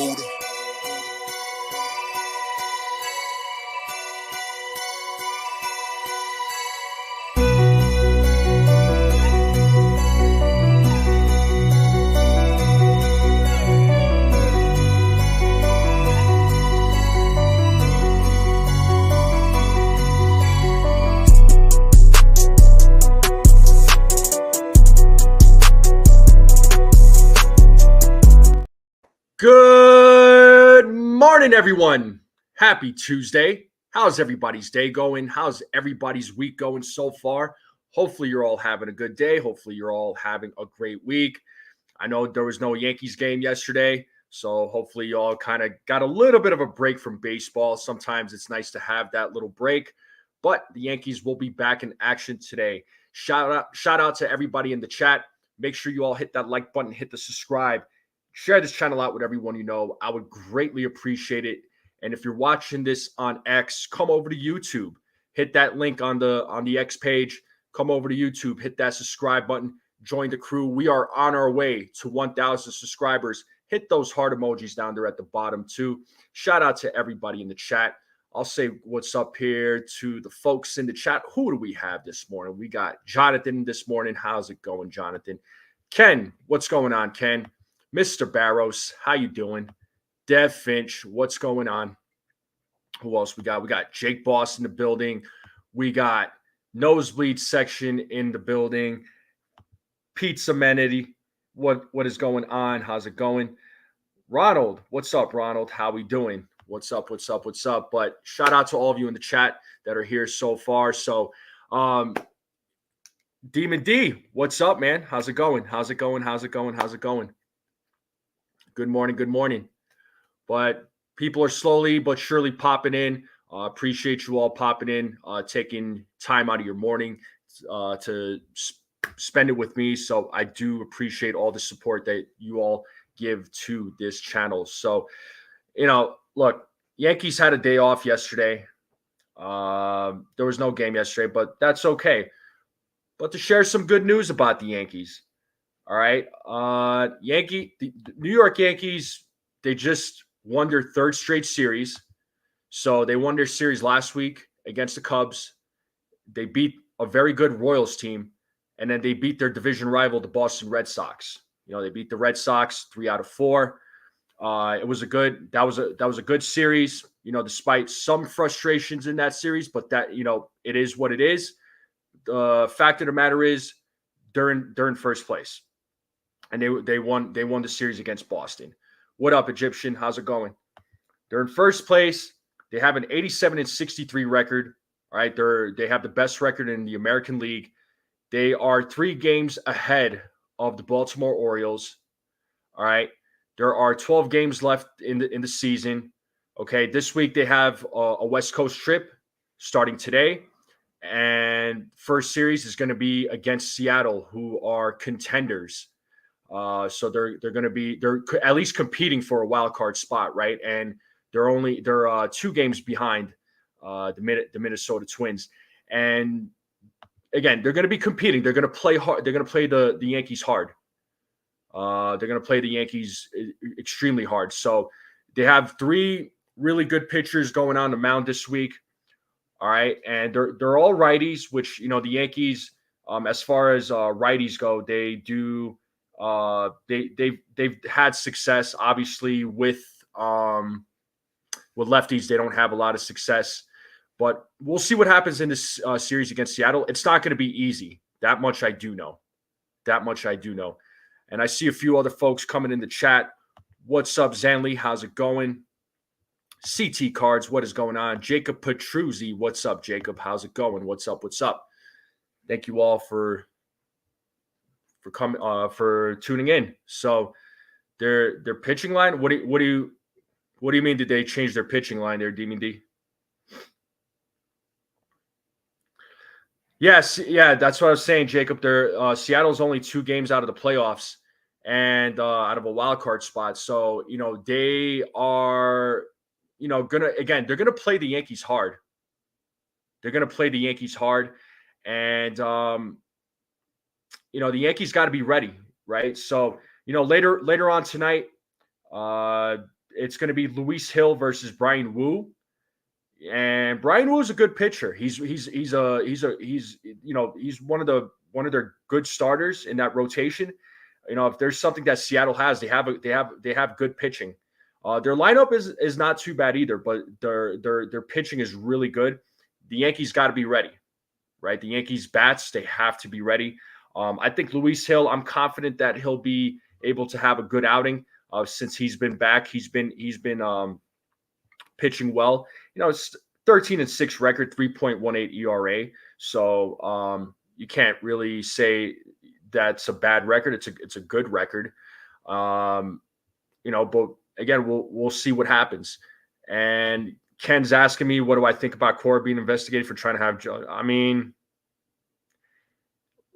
Buddha. Good morning, everyone. Happy Tuesday. How's everybody's day going? How's everybody's week going so far? Hopefully, you're all having a good day. Hopefully, you're all having a great week. I know there was no Yankees game yesterday, so hopefully, you all kind of got a little bit of a break from baseball. Sometimes it's nice to have that little break, but the Yankees will be back in action today. Shout out to everybody in the chat. Make sure you all hit that like button, hit the subscribe. Share this channel out with everyone you know. I would greatly appreciate it. And if you're watching this on X, come over to YouTube. Hit that link on the X page. Come over to YouTube. Hit that subscribe button. Join the crew. We are on our way to 1,000 subscribers. Hit those heart emojis down there at the bottom too. Shout out to everybody in the chat. I'll say what's up here to the folks in the chat. Who do we have this morning? We got Jonathan this morning. How's it going, Jonathan? Ken, what's going on, Ken? Mr. Barros, how you doing? Dev Finch, what's going on? Who else we got? We got Jake Boss in the building. We got Nosebleed section in the building. Pizza Amenity, what is going on? How's it going? Ronald, what's up, Ronald? How we doing? What's up? But shout out to all of you in the chat that are here so far. So, Demon D, what's up, man? How's it going? Good morning. But people are slowly but surely popping in. Appreciate you all popping in, taking time out of your morning to spend it with me. So I do appreciate all the support that you all give to this channel. So, look, Yankees had a day off yesterday. There was no game yesterday, but that's okay. But to share some good news about the Yankees. All right. The New York Yankees, they just won their third straight series. So they won their series last week against the Cubs. They beat a very good Royals team, and then they beat their division rival, the Boston Red Sox. They beat the Red Sox 3 out of 4. That was a good series, despite some frustrations in that series, but that, it is what it is. The fact of the matter is they're in first place. And they won the series against Boston. What up, Egyptian? How's it going? They're in first place. They have an 87-63 record. All right, they have the best record in the American League. They are 3 games ahead of the Baltimore Orioles. All right, there are 12 games left in the season. Okay, this week they have a West Coast trip starting today, and first series is going to be against Seattle, who are contenders. So they're at least competing for a wild card spot, right? And they're 2 games behind the Minnesota Twins. And again, they're going to be competing. They're going to play hard. They're going to play the Yankees hard. They're going to play the Yankees extremely hard. So they have 3 really good pitchers going on the mound this week. All right, and they're all righties, which the Yankees, as far as righties go, they do. They've had success, obviously, with lefties. They don't have a lot of success, but we'll see what happens in this series against Seattle. It's not going to be easy. That much I do know. And I see a few other folks coming in the chat. What's up, Zanley? How's it going? CT Cards, what is going on? Jacob Petruzzi, what's up, Jacob? How's it going? What's up? Thank you all for coming for tuning in. So their pitching line. What do you mean? Did they change their pitching line there, D? Yes, yeah, that's what I was saying, Jacob. Seattle's only 2 games out of the playoffs and out of a wild card spot. So they are they're gonna play the Yankees hard. And the Yankees got to be ready, right? So, later on tonight, it's going to be Luis Hill versus Brian Wu. And Brian Wu is a good pitcher. He's one of their good starters in that rotation. If there's something that Seattle has, they have good pitching. Their lineup is not too bad either, but their pitching is really good. The Yankees got to be ready, right? The Yankees bats, they have to be ready. I think Luis Hill, I'm confident that he'll be able to have a good outing since he's been back. He's been pitching well. It's 13-6 record, 3.18 ERA. So you can't really say that's a bad record. It's a good record. But again, we'll see what happens. And Ken's asking me, what do I think about Cora being investigated for trying to have Joe? I mean,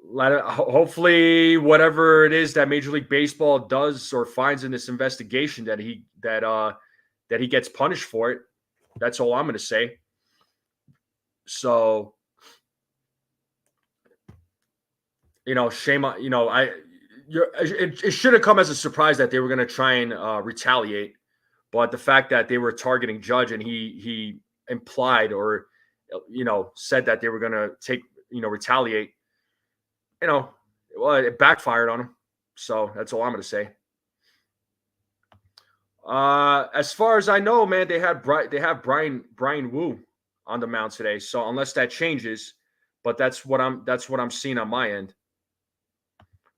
hopefully whatever it is that Major League Baseball does or finds in this investigation that he gets punished for it. That's all I'm going to say. So, shame on, it should have come as a surprise that they were going to try and retaliate. But the fact that they were targeting Judge and he implied or, said that they were going to retaliate, it backfired on him. So that's all I'm going to say. As far as I know, man, they have Brian Wu on the mound today. So unless that changes, but that's what I'm seeing on my end.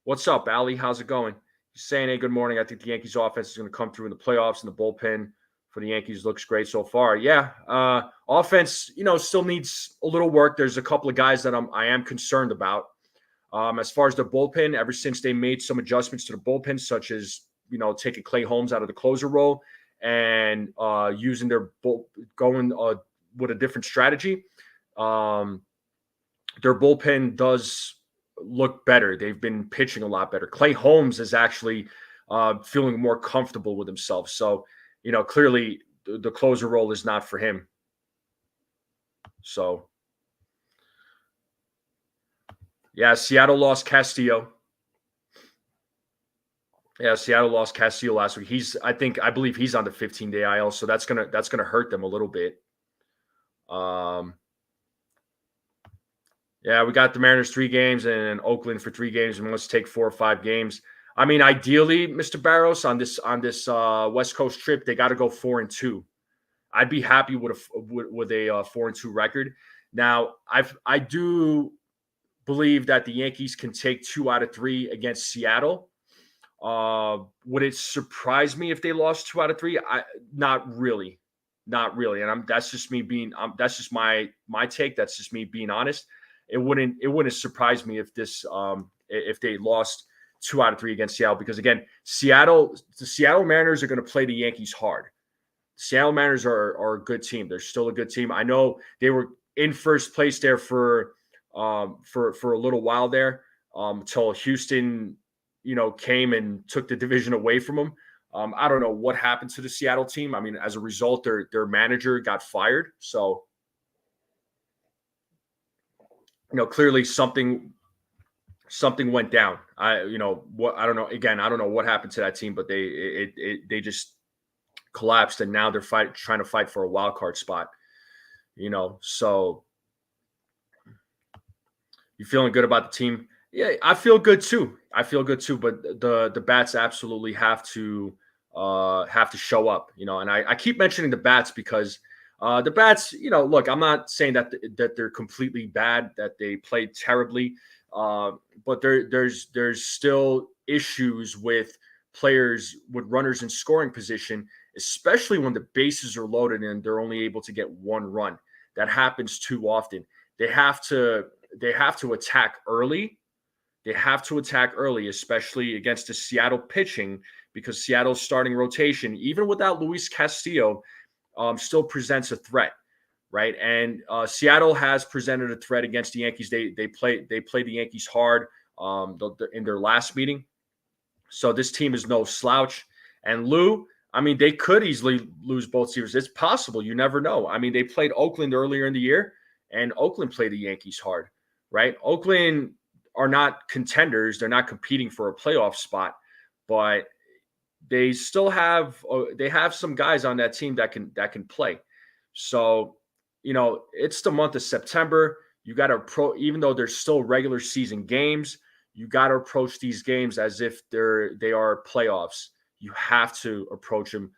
What's up, Ali? How's it going? He's saying, hey, good morning. I think the Yankees offense is going to come through in the playoffs, and the bullpen for the Yankees looks great so far. Yeah. Offense, still needs a little work. There's a couple of guys that I am concerned about. As far as the bullpen, ever since they made some adjustments to the bullpen, such as taking Clay Holmes out of the closer role and using going with a different strategy, their bullpen does look better. They've been pitching a lot better. Clay Holmes is actually feeling more comfortable with himself. So, clearly the closer role is not for him. So, yeah, Seattle lost Castillo. Yeah, Seattle lost Castillo last week. I believe he's on the 15-day IL, so that's gonna hurt them a little bit. Yeah, we got the Mariners 3 games and Oakland for 3 games, and let's take 4 or 5 games. I mean, ideally, Mr. Barros, on this West Coast trip, they got to go 4-2. I'd be happy with a 4-2 record. Now, I do believe that the Yankees can take 2 out of 3 against Seattle. Would it surprise me if they lost 2 out of 3? Not really. And that's just me being. That's just my take. That's just me being honest. It wouldn't surprise me if they lost 2 out of 3 against Seattle, because again, the Seattle Mariners are going to play the Yankees hard. The Seattle Mariners are a good team. They're still a good team. I know they were in first place there for a little while there until Houston, came and took the division away from them. I don't know what happened to the Seattle team. I mean, as a result, their manager got fired. So, clearly something went down. I don't know. Again, I don't know what happened to that team, but they just collapsed, and now they're trying to fight for a wild card spot. So you feeling good about the team? Yeah, I feel good too. But the bats absolutely have to show up. And I keep mentioning the bats because the bats, look, I'm not saying that they're completely bad, that they played terribly, but there's still issues with players with runners in scoring position, especially when the bases are loaded and they're only able to get 1 run. That happens too often. They have to attack early. They have to attack early, especially against the Seattle pitching, because Seattle's starting rotation, even without Luis Castillo, still presents a threat, right? And Seattle has presented a threat against the Yankees. They play the Yankees hard in their last meeting. So this team is no slouch. And Lou, I mean, they could easily lose both series. It's possible. You never know. I mean, they played Oakland earlier in the year, and Oakland played the Yankees hard, right? Oakland are not contenders. They're not competing for a playoff spot, but they still have they have some guys on that team that can play. So, it's the month of September. You got to even though there's still regular season games, you got to approach these games as if they are playoffs. You have to approach them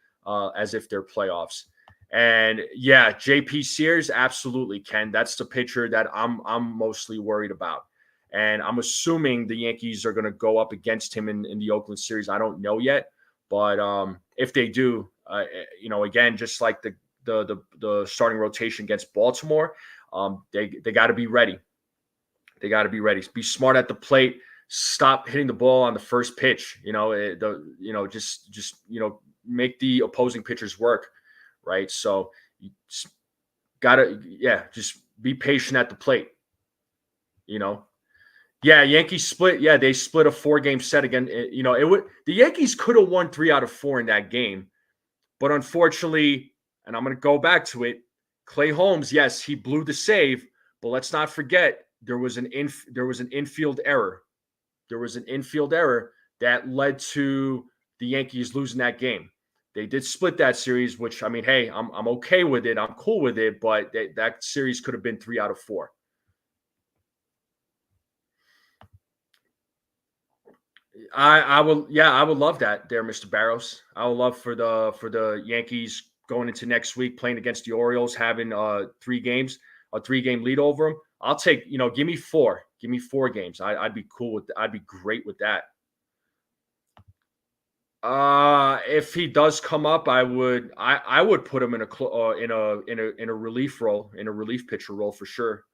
as if they're playoffs. And yeah, JP Sears, absolutely, Ken. That's the pitcher that I'm mostly worried about. And I'm assuming the Yankees are going to go up against him in the Oakland series. I don't know yet, but if they do, again, just like the starting rotation against Baltimore, they got to be ready. They got to be ready. Be smart at the plate. Stop hitting the ball on the first pitch. Just make the opposing pitchers work, right? So you gotta, just be patient at the plate. Yeah, Yankees split. Yeah, they split a 4-game set again. The Yankees could have won 3 out of 4 in that game, but unfortunately, and I'm going to go back to it, Clay Holmes, yes, he blew the save, but let's not forget there was an infield error. There was an infield error that led to the Yankees losing that game. They did split that series, which, I mean, hey, I'm okay with it. I'm cool with it, but that series could have been 3 out of 4. I would love that there, Mr. Barros. I would love for the Yankees going into next week playing against the Orioles, having 3 games, a 3-game lead over them. I'll take, give me 4. Give me 4 games. I'd be cool with I'd be great with that. If he does come up, I would put him in a relief role, in a relief pitcher role for sure,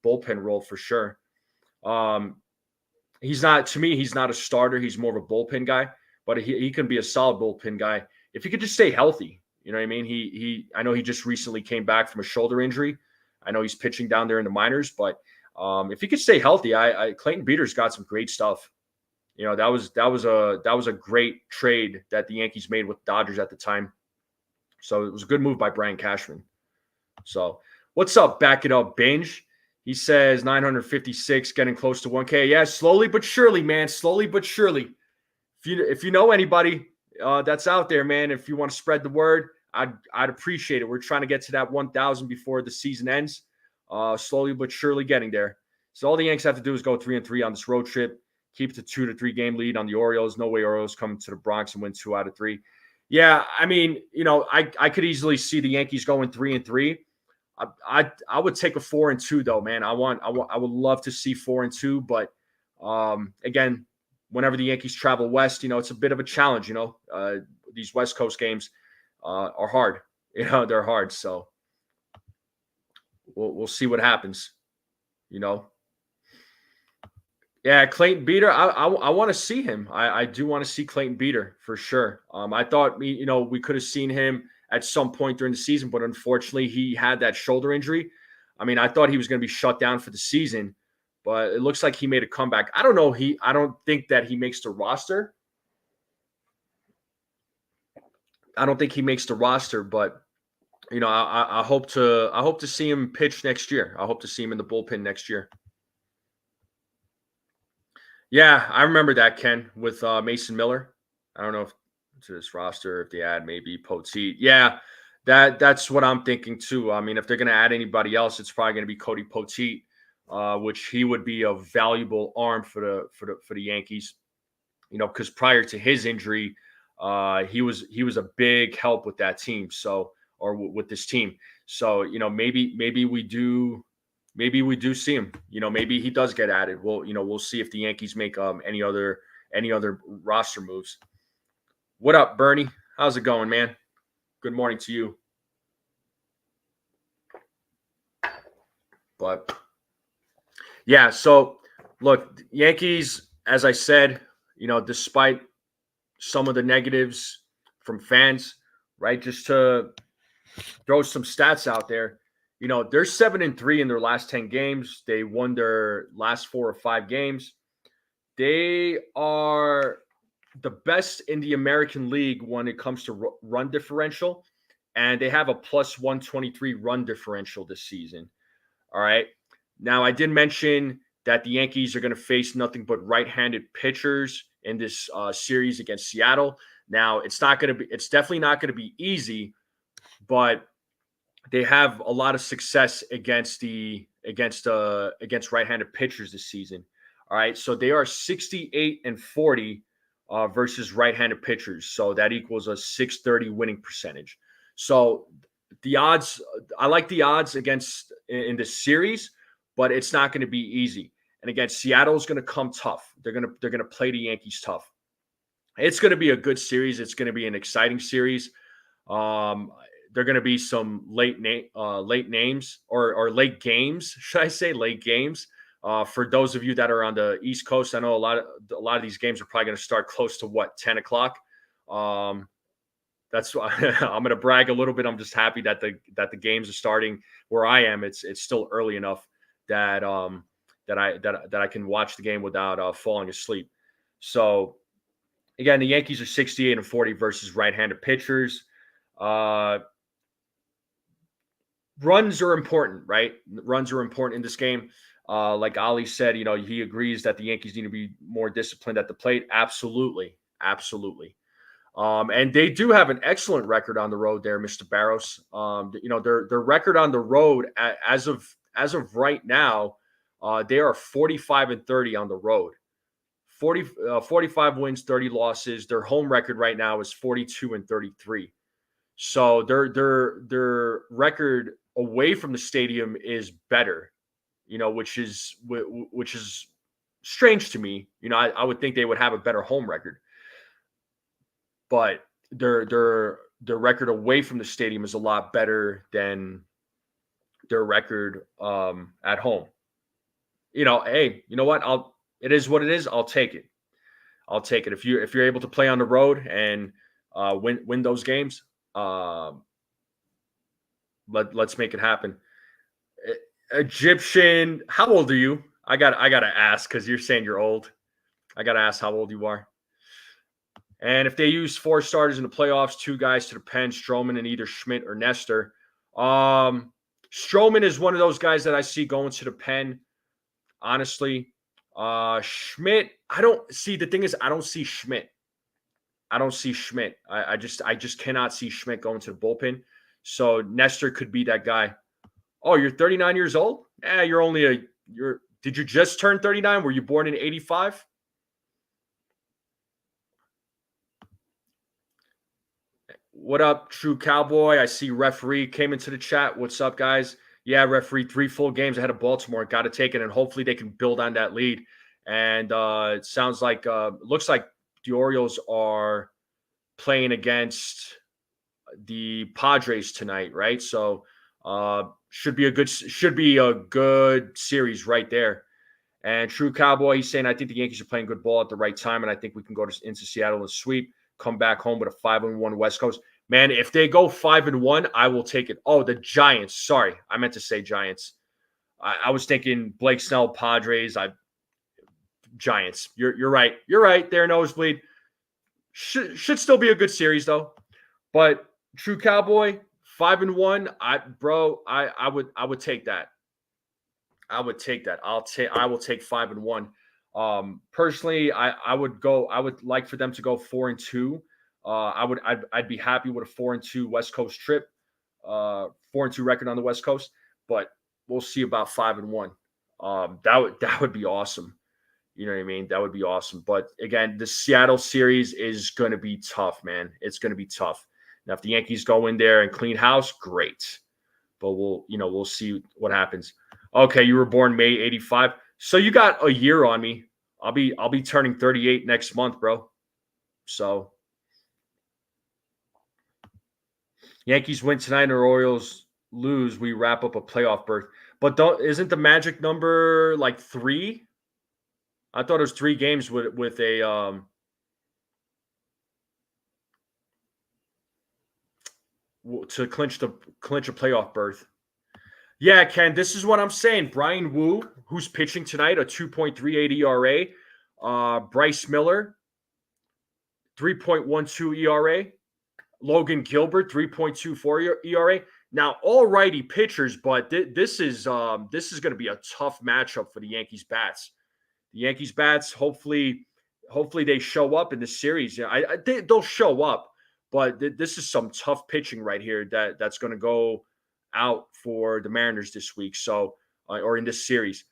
bullpen role for sure. He's not, to me, he's not a starter. He's more of a bullpen guy, but he can be a solid bullpen guy if he could just stay healthy. You know what I mean? I know he just recently came back from a shoulder injury. I know he's pitching down there in the minors, but if he could stay healthy, Clayton Beater's got some great stuff. That was a great trade that the Yankees made with Dodgers at the time. So it was a good move by Brian Cashman. So what's up? Back it up, Binge. He says 956, getting close to 1K. Yeah, slowly but surely, man. Slowly but surely. If you know anybody that's out there, man, if you want to spread the word, I'd appreciate it. We're trying to get to that 1,000 before the season ends. Slowly but surely getting there. So all the Yanks have to do is go 3-3 on this road trip. Keep the 2 to 3 game lead on the Orioles. No way Orioles come to the Bronx and win 2 out of 3. Yeah, I mean, I could easily see the Yankees going 3-3. I would take a 4-2 though, man. I would love to see 4-2, but again, whenever the Yankees travel west, it's a bit of a challenge. These West Coast games are hard. They're hard. So we'll see what happens. Yeah, Clayton Beater. I want to see him. I do want to see Clayton Beater for sure. I thought we could have seen him at some point during the season, but unfortunately he had that shoulder injury. I mean, I thought he was going to be shut down for the season, but it looks like he made a comeback. I don't know. I don't think that he makes the roster. I don't think he makes the roster, but I hope to see him pitch next year. I hope to see him in the bullpen next year. Yeah, I remember that, Ken, with Mason Miller. I don't know if to this roster, if they add maybe Poteet. Yeah, that's what I'm thinking too. I mean, if they're going to add anybody else, it's probably going to be Cody Poteet, which he would be a valuable arm for the Yankees. Because prior to his injury, he was a big help with that team. So, or with this team. So, maybe we do. Maybe we do see him. Maybe he does get added. We'll see if the Yankees make any other roster moves. What up, Bernie? How's it going, man? Good morning to you. But yeah, so look, Yankees, as I said, despite some of the negatives from fans, right? Just to throw some stats out there. They're 7-3 in their last 10 games. They won their last 4 or 5 games. They are the best in the American League when it comes to run differential, and they have a plus 123 run differential this season. All right. Now, I did mention that the Yankees are going to face nothing but right-handed pitchers in this series against Seattle. Now, it's definitely not going to be easy, but they have a lot of success against right-handed pitchers this season. All right, so they are 68-40 versus right-handed pitchers. So that equals a 630 winning percentage. So the odds, I like the odds against in this series, but it's not going to be easy. And again, Seattle's going to come tough. They're going to play the Yankees tough. It's going to be a good series. It's going to be an exciting series. There are going to be some late names or late games, should I say, late games. For those of you that are on the East Coast, I know a lot of these games are probably going to start close to 10 o'clock. That's why I'm going to brag a little bit. I'm just happy that the games are starting where I am. It's still early enough that I can watch the game without falling asleep. So again, the Yankees are 68-40 versus right-handed pitchers. Runs are important, right? Runs are important in this game. Like Ali said, he agrees that the Yankees need to be more disciplined at the plate. Absolutely. And they do have an excellent record on the road there, Mr. Barros. Their record on the road as of right now, they are 45-30 on the road. 45 wins, 30 losses. Their home record right now is 42-33. So their record away from the stadium is better, which is strange to me. I would think they would have a better home record, but their record away from the stadium is a lot better than their record at home. Hey, you know what? It is what it is. I'll take it. If you're able to play on the road and win those games, let's make it happen. Egyptian, how old are you? I gotta ask because you're saying you're old. I gotta ask how old you are. And if they use 4 starters in the playoffs, 2 guys to the pen, Stroman and either Schmidt or Nestor. Stroman is one of those guys that I see going to the pen. Honestly, Schmidt, the thing is, I don't see Schmidt. I just cannot see Schmidt going to the bullpen. So Nestor could be that guy. Oh, you're 39 years old? Did you just turn 39? Were you born in 85? What up, True Cowboy? I see referee came into the chat. What's up, guys? Yeah, referee, 3 full games ahead of Baltimore. Got to take it, and hopefully they can build on that lead. And it sounds like looks like the Orioles are playing against the Padres tonight, right? So should be a good series right there. And True Cowboy, he's saying, I think the Yankees are playing good ball at the right time, and I think we can go into Seattle and sweep, come back home with a 5-1 West Coast. Man, if they go 5-1, I will take it. Oh, the Giants. Sorry, I meant to say Giants. I was thinking Blake Snell, Padres. Giants. You're right. You're right. They're nosebleed. Should still be a good series though. But True Cowboy, 5-1. I would take that. I would take that. I will take 5-1. Personally, I would like for them to go 4-2. I'd be happy with a 4-2 West Coast trip, 4-2 record on the West Coast, but we'll see about 5-1. That would be awesome. You know what I mean? That would be awesome. But again, the Seattle series is going to be tough, man. It's going to be tough. Now, if the Yankees go in there and clean house, great. But we'll see what happens. Okay, you were born May 85. So you got a year on me. I'll be turning 38 next month, bro. So Yankees win tonight or Orioles lose, we wrap up a playoff berth. But isn't the magic number like 3? I thought it was 3 games with a to clinch a playoff berth. Yeah, Ken, this is what I'm saying. Brian Wu, who's pitching tonight, a 2.38 ERA. Bryce Miller, 3.12 ERA. Logan Gilbert, 3.24 ERA. Now, all righty pitchers, but this is going to be a tough matchup for the Yankees bats. The Yankees bats, hopefully, hopefully they show up in the series. They'll show up, but this is some tough pitching right here that's going to go out for the Mariners this week. So, or in this series,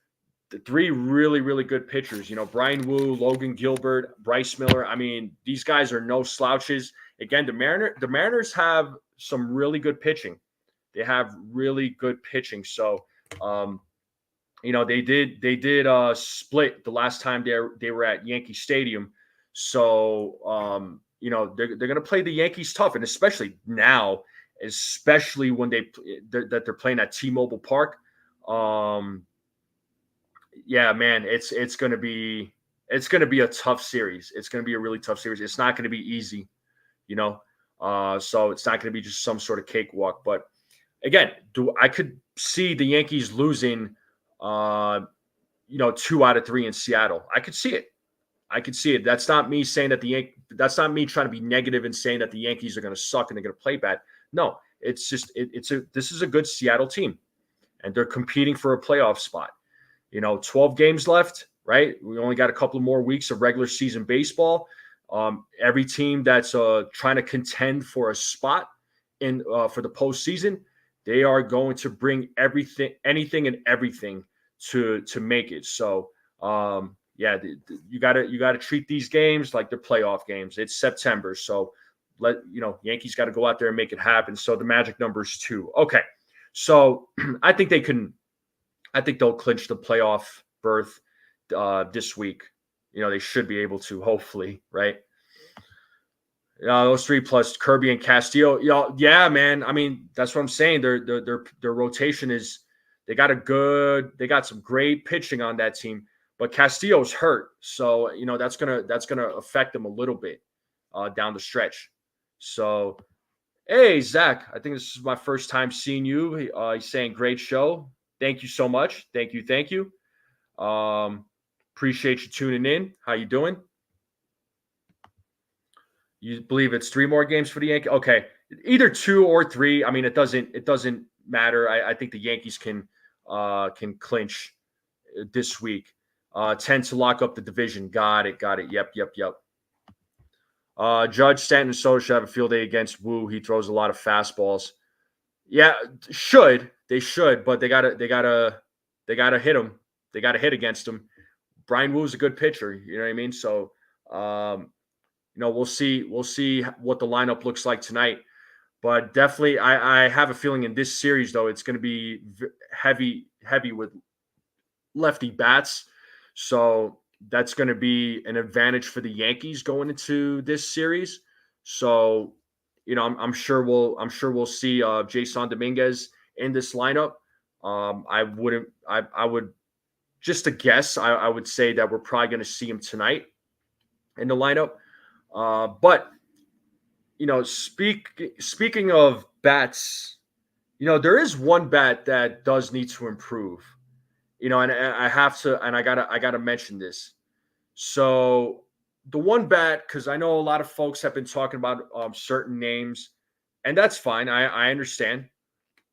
the three really, really good pitchers. Brian Wu, Logan Gilbert, Bryce Miller. I mean, these guys are no slouches. Again, the Mariners have some really good pitching. They have really good pitching. So, they did split the last time they were at Yankee Stadium. So, they're going to play the Yankees tough, and especially now, especially when they're playing at T-Mobile Park. Yeah, man, it's going to be a tough series. It's going to be a really tough series. It's not going to be easy, so it's not going to be just some sort of cakewalk. But again, I could see the Yankees losing, 2 out of 3 in Seattle. I could see it. That's not me saying that that's not me trying to be negative and saying that the Yankees are going to suck and they're going to play bad. No, it's just this is a good Seattle team, and they're competing for a playoff spot. 12 games left, right? We only got a couple more weeks of regular season baseball. Every team that's trying to contend for a spot in for the postseason, they are going to bring anything and everything to make it. So, you gotta treat these games like they're playoff games. It's September, so Yankees got to go out there and make it happen. So the magic number is 2. Okay, so I think they'll clinch the playoff berth this week. They should be able to, hopefully, right? Those 3 plus Kirby and Castillo. Yeah, man. I mean, that's what I'm saying. Their rotation is they got some great pitching on that team, but Castillo's hurt, so that's gonna affect them a little bit down the stretch. So, hey Zach, I think this is my first time seeing you. He's saying great show. Thank you so much. Thank you. Appreciate you tuning in. How you doing? You believe it's 3 more games for the Yankees? Okay, either 2 or 3. I mean, it doesn't matter. I think the Yankees can clinch this week. 10 to lock up the division. Got it. Yep. Judge, Stanton, and Soto should have a field day against Wu. He throws a lot of fastballs. Yeah, they should, but they gotta hit him. They gotta hit against him. Brian Wu's a good pitcher. You know what I mean? So, we'll see what the lineup looks like tonight. But definitely, I have a feeling in this series, though, it's going to be heavy with lefty bats. So that's going to be an advantage for the Yankees going into this series. So, I'm sure we'll see Jason Dominguez in this lineup. I would just a guess. I would say that we're probably going to see him tonight in the lineup. But speaking of bats, there is one bat that does need to improve. And I have to, and I gotta mention this. So the one bat, because I know a lot of folks have been talking about certain names, and that's fine. I understand.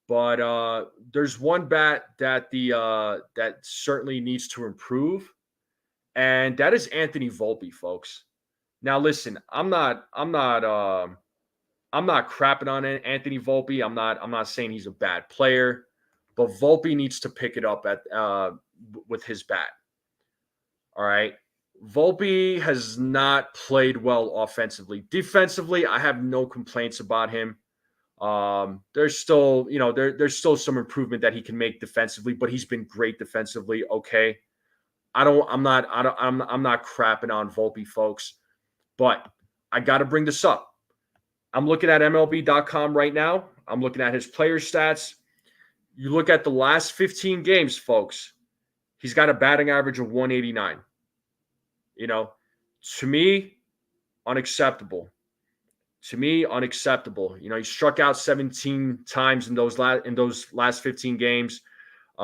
But there's one bat that that certainly needs to improve, and that is Anthony Volpe, folks. Now, listen, I'm not crapping on Anthony Volpe. I'm not saying he's a bad player, but Volpe needs to pick it up with his bat. All right. Volpe has not played well offensively. Defensively, I have no complaints about him. There's still, there's still some improvement that he can make defensively, but he's been great defensively. Okay. I'm not crapping on Volpe, folks, but I got to bring this up. I'm looking at MLB.com right now. I'm looking at his player stats. You look at the last 15 games, folks, he's got a batting average of 189. To me, unacceptable. He struck out 17 times in those last 15 games. He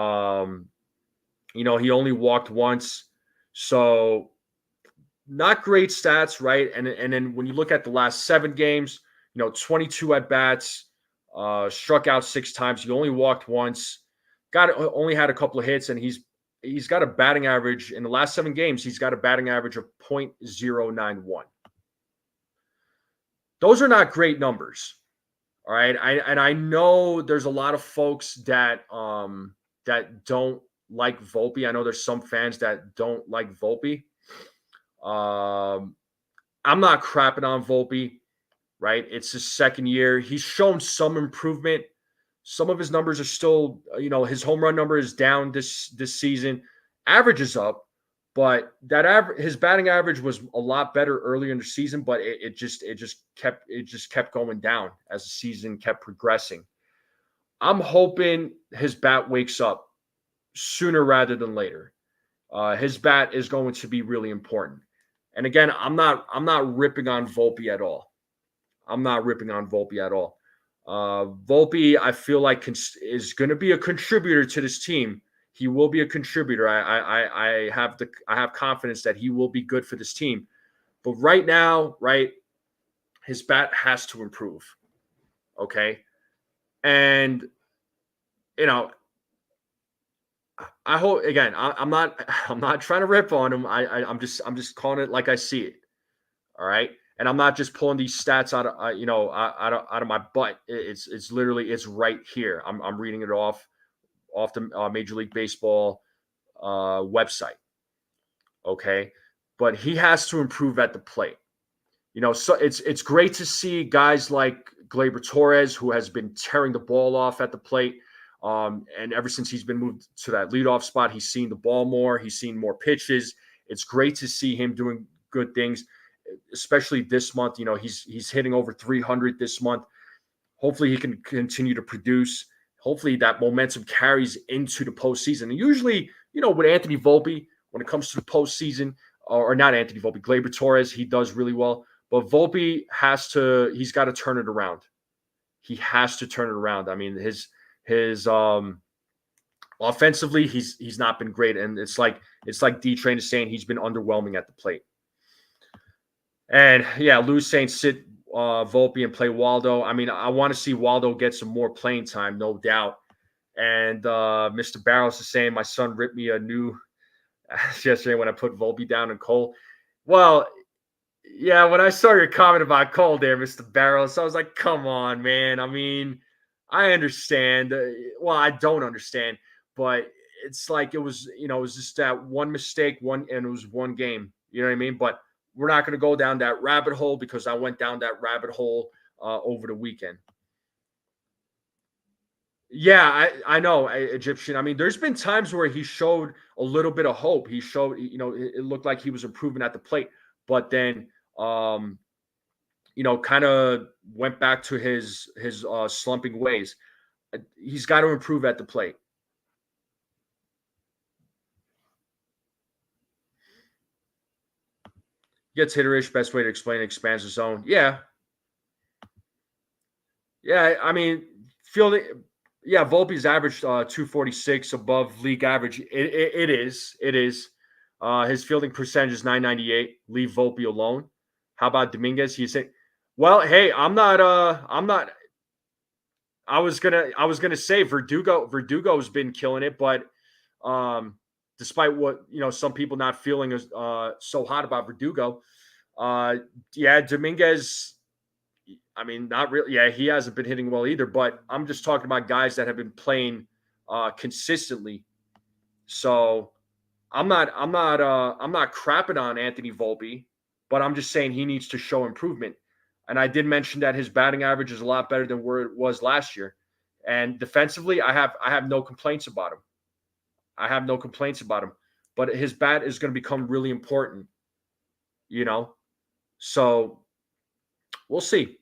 only walked once. So not great stats, right? And then when you look at the last 7 games, 22 at bats, struck out 6 times. He only walked once, only had a couple of hits, and he's he's got a batting average in the last 7 games. He's got a batting average of .091. Those are not great numbers. All right. I know there's a lot of folks that don't like Volpe. I know there's some fans that don't like Volpe. I'm not crapping on Volpe, right? It's his second year. He's shown some improvement. Some of his numbers are still, his home run number is down this season. Average is up, but his batting average was a lot better earlier in the season, but it just kept going down as the season kept progressing. I'm hoping his bat wakes up sooner rather than later. His bat is going to be really important. And again, I'm not ripping on Volpe at all. I'm not ripping on Volpe at all. Volpe, I feel like is going to be a contributor to this team. He will be a contributor. I have confidence that he will be good for this team. But right now, right, his bat has to improve. Okay, and I hope again. I'm not trying to rip on him. I'm just calling it like I see it. All right. And I'm not just pulling these stats out of my butt. It's literally right here. I'm reading it off the Major League Baseball website. Okay, but he has to improve at the plate. So it's great to see guys like Gleyber Torres, who has been tearing the ball off at the plate. And ever since he's been moved to that leadoff spot, he's seen the ball more. He's seen more pitches. It's great to see him doing good things, especially this month. He's hitting over 300 this month. Hopefully he can continue to produce. Hopefully that momentum carries into the postseason. And usually, with Anthony Volpe, when it comes to the postseason, or not Anthony Volpe, Gleyber Torres, he does really well. But Volpe he's got to turn it around. He has to turn it around. I mean, his offensively, he's not been great. And it's like D-Train is saying, he's been underwhelming at the plate. And yeah, Lou's saying sit Volpe and play Waldo. I mean, I want to see Waldo get some more playing time, no doubt. And Mr. Barrows is saying my son ripped me a new yesterday when I put Volpe down and Cole. Well, yeah, when I saw your comment about Cole there, Mr. Barrows, I was like, come on, man. I mean, I understand. Well, I don't understand, but it's like it was just that one mistake, and it was one game. You know what I mean? But we're not going to go down that rabbit hole because I went down that rabbit hole over the weekend. Yeah, I know, Egyptian. I mean, there's been times where he showed a little bit of hope. He showed, it looked like he was improving at the plate, but then, kind of went back to his slumping ways. He's got to improve at the plate. Gets hitterish. Best way to explain it, expands the zone. Yeah. Yeah, I mean, fielding. Yeah, Volpe's average 246 above league average. It is. His fielding percentage is 998. Leave Volpe alone. How about Dominguez? He said, "Well, hey, I'm not. I was gonna say Verdugo's been killing it, but despite what some people not feeling is so hot about Verdugo, yeah, Dominguez. I mean, not really. Yeah, he hasn't been hitting well either. But I'm just talking about guys that have been playing consistently. So I'm not crapping on Anthony Volpe, but I'm just saying he needs to show improvement. And I did mention that his batting average is a lot better than where it was last year. And defensively, I have no complaints about him. But his bat is going to become really important. So we'll see.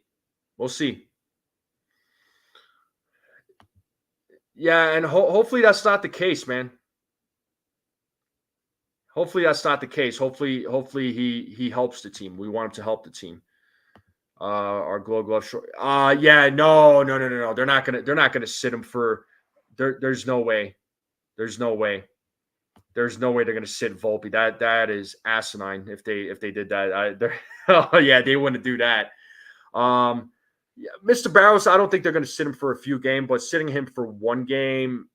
Yeah, and hopefully that's not the case, man. Hopefully that's not the case. Hopefully he helps the team. We want him to help the team. Our glove short. Yeah, no. They're not gonna sit him for. There's no way. There's no way they're gonna sit Volpe. That is asinine. If they did that, oh yeah, they wouldn't do that. Yeah, Mr. Barrows, I don't think they're going to sit him for a few games, but sitting him for one game,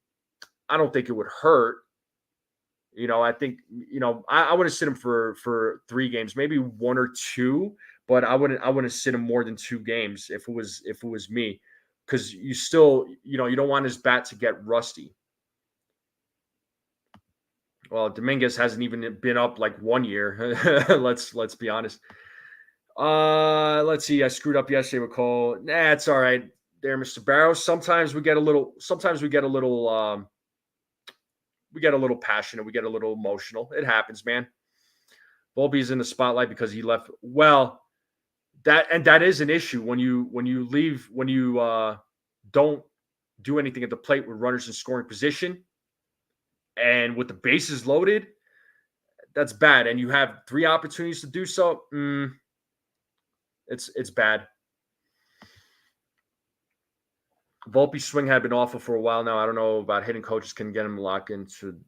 I don't think it would hurt. I think I would have sit him for 3 games, maybe 1 or 2, but I wouldn't sit him more than 2 games if it was me, because you still you don't want his bat to get rusty. Well, Dominguez hasn't even been up like 1 year. Let's be honest. Let's see. I screwed up yesterday with Cole. Nah, it's all right there, Mr. Barrows. Sometimes we get a little. Sometimes we get a little. We get a little passionate. We get a little emotional. It happens, man. Volpe's in the spotlight because he left. Well, that is an issue when you leave, when you don't do anything at the plate with runners in scoring position and with the bases loaded. That's bad. And you have 3 opportunities to do so. It's bad. Volpe's swing had been awful for a while now. I don't know about hitting coaches can get him locked into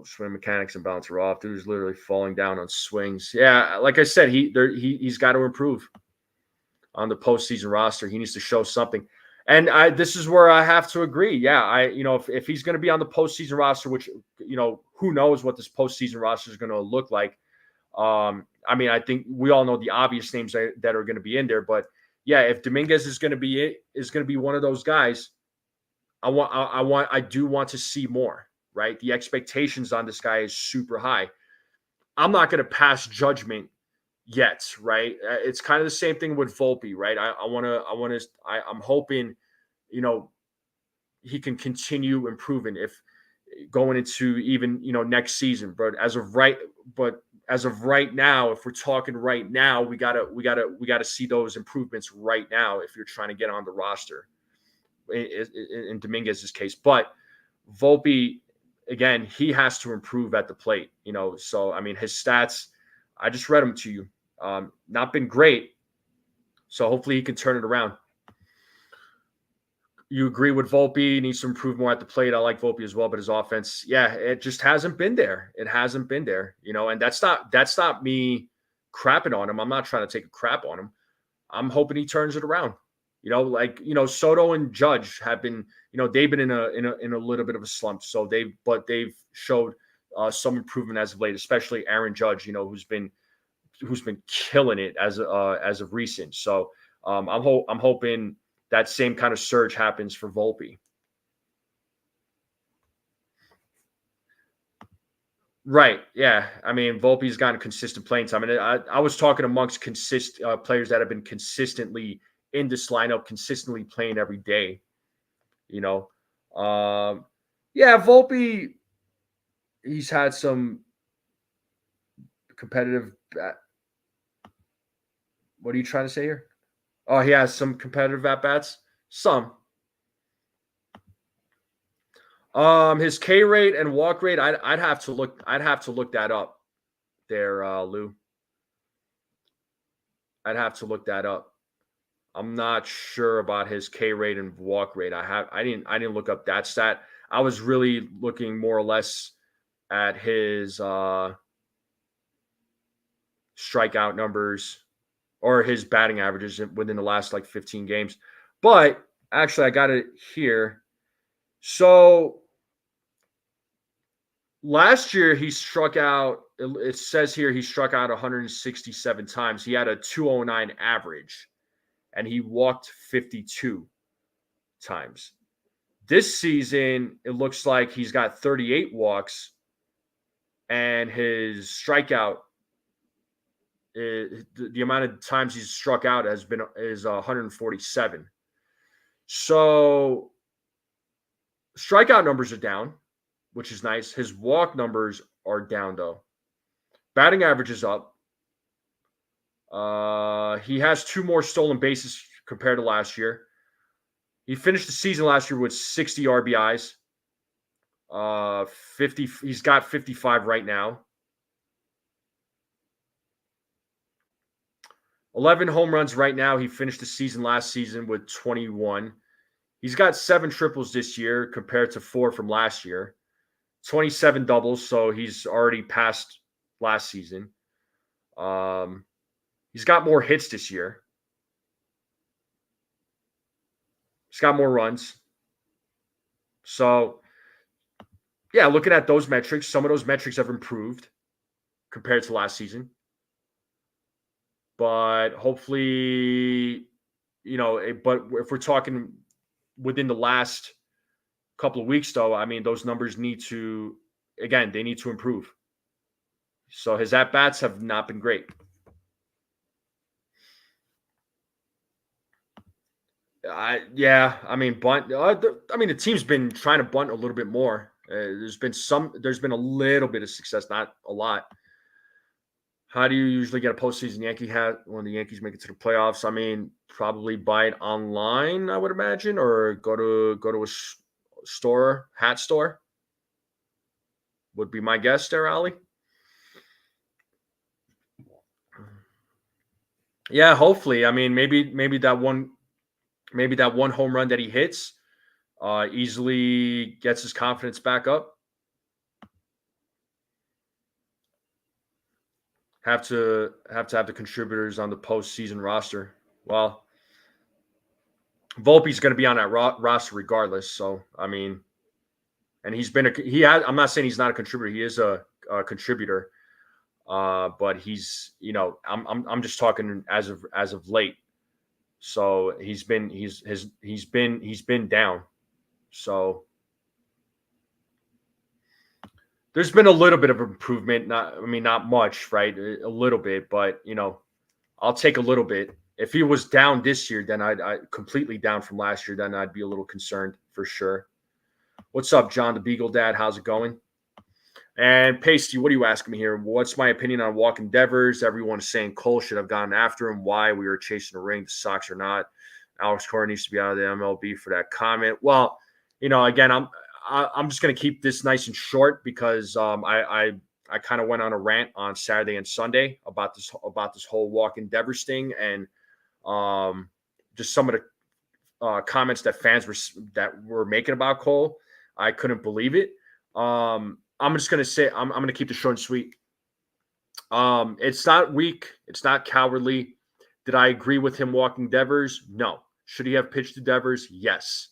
swing mechanics and bounce her off. Dude was literally falling down on swings. Yeah, like I said, he's got to improve on the postseason roster. He needs to show something. And this is where I have to agree. Yeah, if he's going to be on the postseason roster, which who knows what this postseason roster is going to look like. I think we all know the obvious names that are going to be in there, but yeah, if Dominguez is going to be one of those guys, I do want to see more. Right, the expectations on this guy is super high. I'm not going to pass judgment yet. Right, it's kind of the same thing with Volpe. Right, I'm hoping, he can continue improving if going into even next season. But as of right now, if we're talking right now, we gotta see those improvements right now if you're trying to get on the roster in Dominguez's case. But Volpe, again, he has to improve at the plate. So his stats, I just read them to you. Not been great. So hopefully he can turn it around. You agree with Volpe? He needs to improve more at the plate. I like Volpe as well, but his offense, yeah, it just hasn't been there. It hasn't been there, and that's not me crapping on him. I'm not trying to take a crap on him. I'm hoping he turns it around. Soto and Judge have been, they've been in a little bit of a slump. So they've showed some improvement as of late, especially Aaron Judge, who's been killing it as of recent. So I'm hoping that same kind of surge happens for Volpe. Right. Yeah. Volpe's gotten consistent playing time. And I was talking amongst players that have been consistently in this lineup, consistently playing every day. Yeah, Volpe, he's had some competitive. What are you trying to say here? Oh, he has some competitive at bats. Some. His K rate and walk rate, I'd have to look that up there, Lou. I'd have to look that up. I'm not sure about his K rate and walk rate. I didn't look up that stat. I was really looking more or less at his strikeout numbers or his batting averages within the last 15 games. But actually, I got it here. So last year he struck out. It says here he struck out 167 times. He had a 209 average, and he walked 52 times. This season, it looks like he's got 38 walks, and his strikeout, the amount of times he's struck out is 147. So strikeout numbers are down, which is nice. His walk numbers are down, though. Batting average is up. He has 2 more stolen bases compared to last year. He finished the season last year with 60 RBIs. 50. He's got 55 right now. 11 home runs right now. He finished the season last season with 21. He's got 7 triples this year compared to 4 from last year. 27 doubles, so he's already passed last season. He's got more hits this year. He's got more runs. So Yeah, looking at those metrics, some of those metrics have improved compared to last season. But hopefully, but if we're talking within the last couple of weeks, though, I mean, those numbers need to, again, they need to improve. So his at bats have not been great. I mean, bunt. The team's been trying to bunt a little bit more. There's been a little bit of success, not a lot. How do you usually get a postseason Yankee hat when the Yankees make it to the playoffs? I mean, probably buy it online, I would imagine, or go to a store, hat store. Would be my guess there, Ali. Yeah, hopefully. I mean, maybe that one home run that he hits easily gets his confidence back up. Have the contributors on the postseason roster. Well, Volpe's going to be on that roster regardless. So I mean, and I'm not saying he's not a contributor. He is a contributor. But I'm just talking as of late. So he's been down. So there's been a little bit of improvement. Not much, right? A little bit, but I'll take a little bit. If he was down this year, then I completely down from last year, then I'd be a little concerned for sure. What's up, John the Beagle Dad? How's it going? And Pasty, what are you asking me here? What's my opinion on Walker Devers? Everyone is saying Cole should have gone after him. Why? We were chasing a ring. The Sox are not. Alex Cora needs to be out of the MLB for that comment. Well, again, I'm just going to keep this nice and short because I kind of went on a rant on Saturday and Sunday about this whole Walker Devers thing, and just some of the comments that fans were making about Cole. I couldn't believe it. I'm just gonna say I'm gonna keep this short and sweet. It's not weak. It's not cowardly. Did I agree with him walking Devers? No. Should he have pitched to Devers? Yes.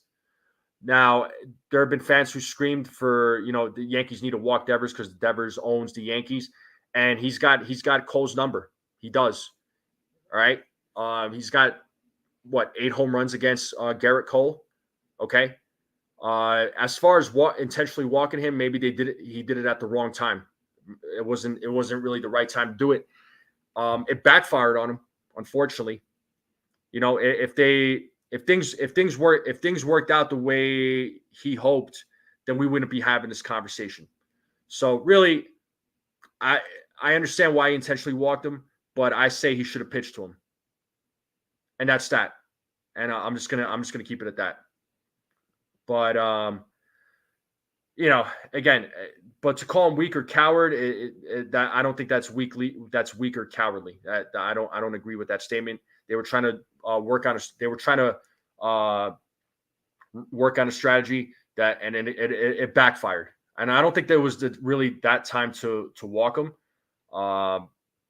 Now there have been fans who screamed for the Yankees need to walk Devers because Devers owns the Yankees, and he's got Cole's number. He does. All right. He's got 8 home runs against Garrett Cole. Okay. As far as intentionally walking him, maybe he did it at the wrong time. It wasn't really the right time to do it. It backfired on him, unfortunately. If things worked out the way he hoped, then we wouldn't be having this conversation. So really, I understand why he intentionally walked him, but I say he should have pitched to him, and that's that. And I'm just gonna keep it at that. But again, but to call him weak or coward, that I don't think that's weakly. That's weak or cowardly. I don't agree with that statement. They were trying to work on a strategy and it backfired. And I don't think there was really that time to walk him.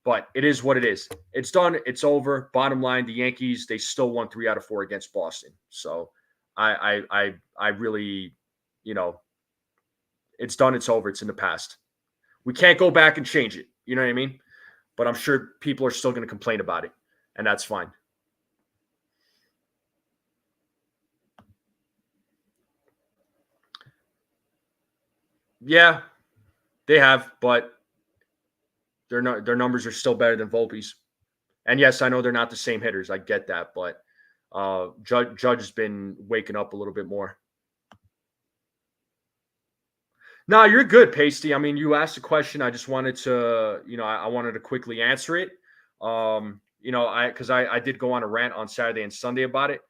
But it is what it is. It's done. It's over. Bottom line, the Yankees, they still won 3 out of 4 against Boston. So I really, it's done. It's over. It's in the past. We can't go back and change it. You know what I mean? But I'm sure people are still going to complain about it, and that's fine. Yeah, they have, but their numbers are still better than Volpe's. And yes, I know they're not the same hitters. I get that, but Judge has been waking up a little bit more. No, you're good, Pasty. I mean, you asked a question. I just wanted to, I wanted to quickly answer it. Because I did go on a rant on Saturday and Sunday about it.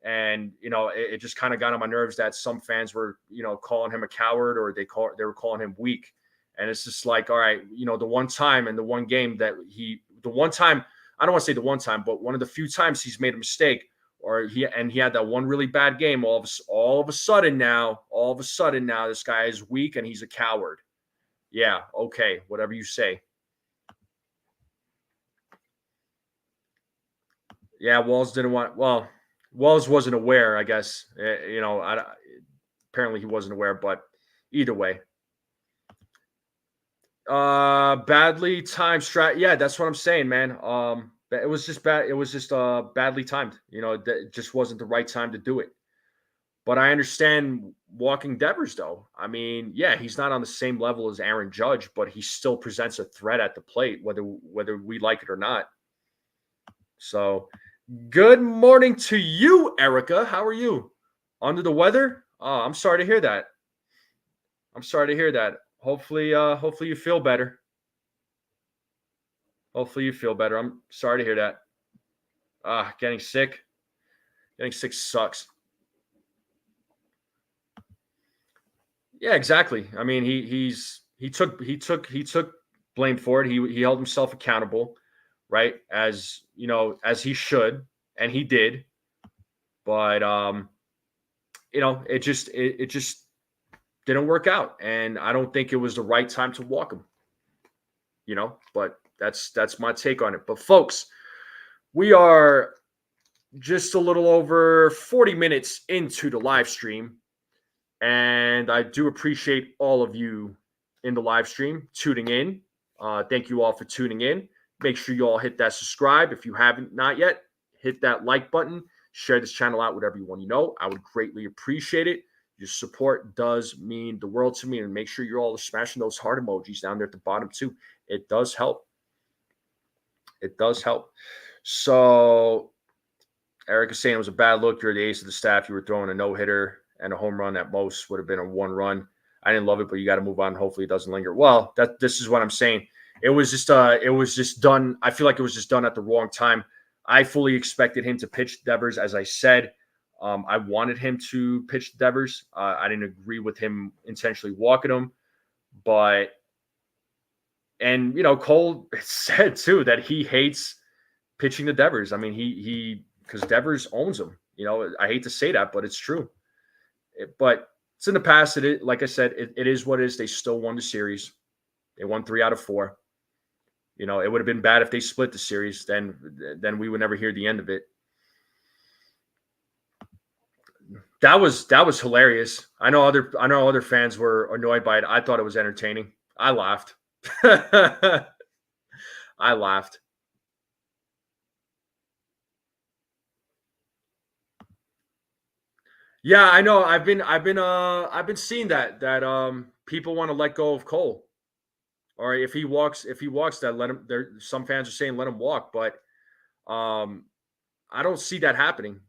And, it just kind of got on my nerves that some fans were, calling him a coward or they were calling him weak. And it's just like, all right, the one time and the one game that I don't want to say the one time, but one of the few times he's made a mistake or he had that one really bad game. All of a sudden now, this guy is weak and he's a coward. Yeah. Okay. Whatever you say. Yeah. Walls wasn't aware, I guess, apparently he wasn't aware, but either way, Badly timed strat. Yeah, that's what I'm saying, man. It was just bad. It was just badly timed. It just wasn't the right time to do it. But I understand walking Devers, though. I mean, yeah, he's not on the same level as Aaron Judge, but he still presents a threat at the plate, whether we like it or not. So, good morning to you, Erica. How are you? Under the weather? Oh, I'm sorry to hear that. I'm sorry to hear that. Hopefully you feel better. Hopefully you feel better. I'm sorry to hear that. Getting sick. Getting sick sucks. Yeah, exactly. I mean, he took blame for it. He held himself accountable, right? As he should, and he did. But it just didn't work out, and I don't think it was the right time to walk him. But that's my take on it. But folks, we are just a little over 40 minutes into the live stream. And I do appreciate all of you in the live stream tuning in. Thank you all for tuning in. Make sure you all hit that subscribe. If you haven't not yet, hit that like button. Share this channel out with everyone you know. I would greatly appreciate it. Your support does mean the world to me. And make sure you're all smashing those heart emojis down there at the bottom too. It does help. It does help. So Eric is saying it was a bad look. You're the ace of the staff. You were throwing a no-hitter and a home run at most would have been a one run. I didn't love it, but you got to move on. Hopefully it doesn't linger. Well, this is what I'm saying. It was just done. I feel like it was just done at the wrong time. I fully expected him to pitch Devers, as I said. I wanted him to pitch Devers. I didn't agree with him intentionally walking him, but Cole said too that he hates pitching to Devers. I mean, he because Devers owns him. I hate to say that, but it's true. But it's in the past. It is, like I said, it is what it is. They still won the series. They won 3 out of 4. It would have been bad if they split the series. Then we would never hear the end of it. That was hilarious. I know other fans were annoyed by it. I thought it was entertaining. I laughed. I laughed. Yeah, I know. I've been seeing that people want to let go of Cole. Or if he walks, that let him. There, some fans are saying let him walk, but um, I don't see that happening.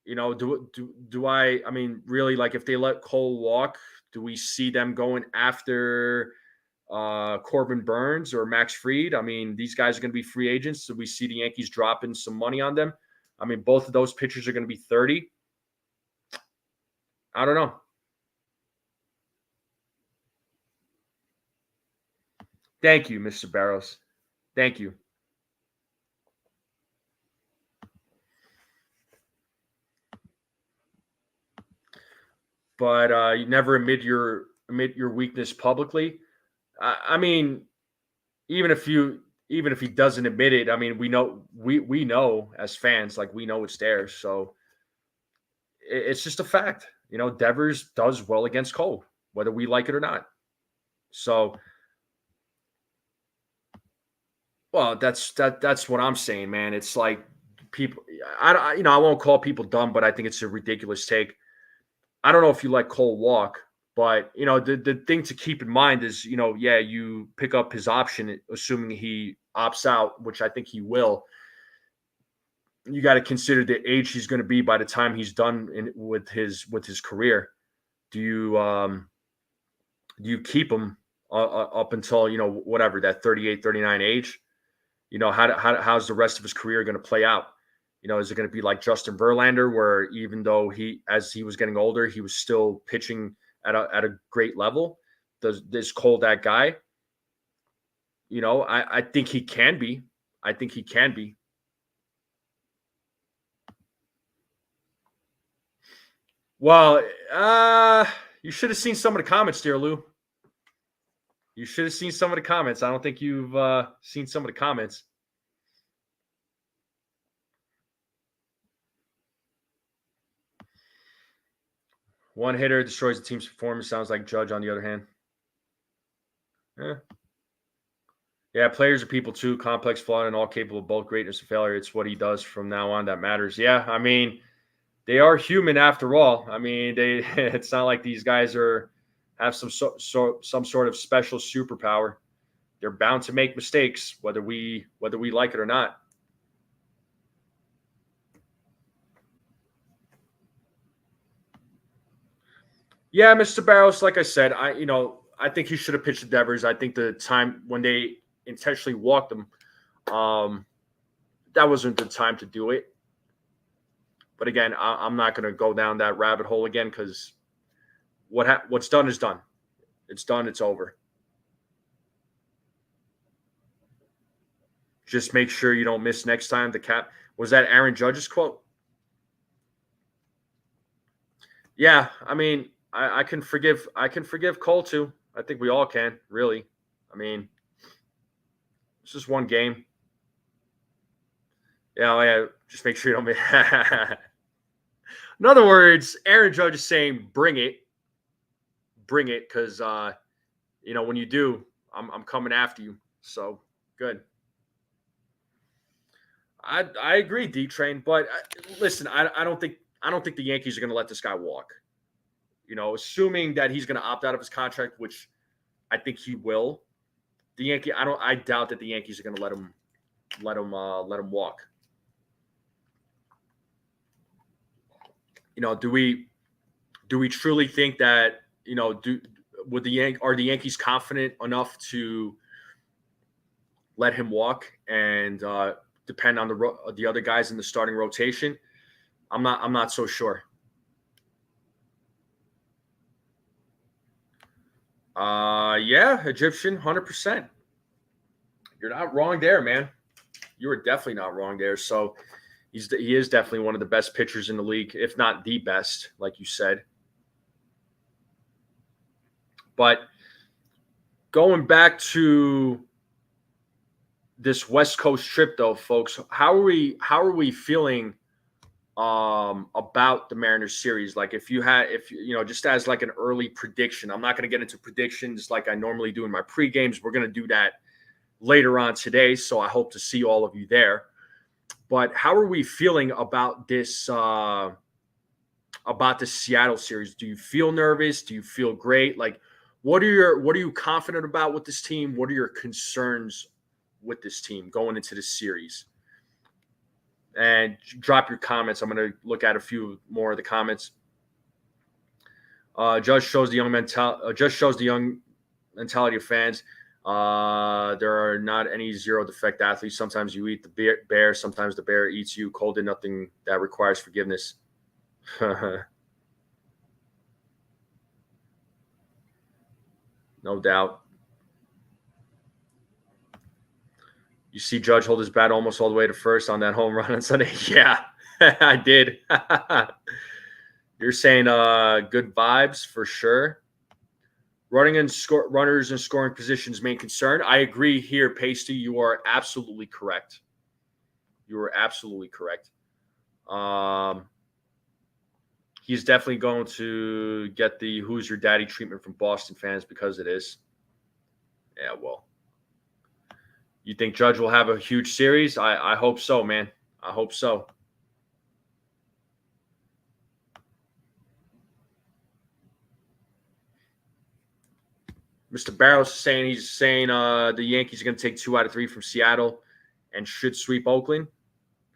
Do I? I mean, really, like if they let Cole walk, do we see them going after Corbin Burns or Max Fried? I mean, these guys are going to be free agents, so we see the Yankees dropping some money on them. I mean, both of those pitchers are going to be 30. I don't know. Thank you, Mr. Barros. Thank you. But you never admit your weakness publicly. I mean, even if he doesn't admit it, I mean, we know as fans, like we know it's there. So it's just a fact. Devers does well against Cole, whether we like it or not. So, well, that's what I'm saying, man. It's like people. I won't call people dumb, but I think it's a ridiculous take. I don't know if you let Cole walk, but the thing to keep in mind is, yeah, you pick up his option, assuming he opts out, which I think he will. You got to consider the age he's going to be by the time he's done with his career. Do you keep him up until whatever that 38, 39 age? How's the rest of his career going to play out? Is it going to be like Justin Verlander, where even though as he was getting older, he was still pitching at a great level? Does Cole that guy? I think he can be. I think he can be. Well, you should have seen some of the comments, dear Lou. You should have seen some of the comments. I don't think you've seen some of the comments. One hitter destroys the team's performance. Sounds like Judge on the other hand. Yeah. Yeah, players are people too, complex, flawed, and all capable of both greatness and failure. It's what he does from now on that matters. Yeah, I mean, they are human after all. I mean, they it's not like these guys are have some sort of special superpower. They're bound to make mistakes, whether we like it or not. Yeah, Mr. Barros, like I said, I think he should have pitched the Devers. I think the time when they intentionally walked him, um, that wasn't the time to do it. But again, I'm not going to go down that rabbit hole again because what's done is done. It's done. It's over. Just make sure you don't miss next time. The cap was that Aaron Judge's quote. Yeah, I mean, I can forgive. I can forgive Cole too. I think we all can. Really. I mean, it's just one game. Yeah. Just make sure you don't miss. In other words, Aaron Judge is saying, bring it, because when you do, I'm coming after you. So good. I agree, D Train, but listen, I don't think the Yankees are going to let this guy walk. Assuming that he's going to opt out of his contract, which I think he will. I doubt that the Yankees are going to let him walk. Do we truly think that are the Yankees confident enough to let him walk and depend on the other guys in the starting rotation? I'm not so sure. Yeah, Egyptian, 100%. You're not wrong there, man. You were definitely not wrong there. So he is definitely one of the best pitchers in the league, if not the best, like you said. But going back to this West Coast trip, though, folks, how are we feeling about the Mariners series? Like, if just as like an early prediction, I'm not going to get into predictions like I normally do in my pre games. We're going to do that later on today, so I hope to see all of you there. But how are we feeling about this? About the Seattle series? Do you feel nervous? Do you feel great? Like, what are you confident about with this team? What are your concerns with this team going into this series? And drop your comments. I'm going to look at a few more of the comments. Just shows the young mentality of fans. There are not any zero defect athletes. Sometimes you eat the bear. Sometimes the bear eats you. Cole did nothing that requires forgiveness. No doubt. You see Judge hold his bat almost all the way to first on that home run on Sunday. Yeah, I did. You're saying good vibes for sure. Runners in scoring positions main concern. I agree here, Pasty. You are absolutely correct. You are absolutely correct. He's definitely going to get the "Who's Your Daddy" treatment from Boston fans because it is. Yeah, well, you think Judge will have a huge series? I hope so, man. I hope so. Mr. Barrows he's saying the Yankees are going to take 2 out of 3 from Seattle and should sweep Oakland.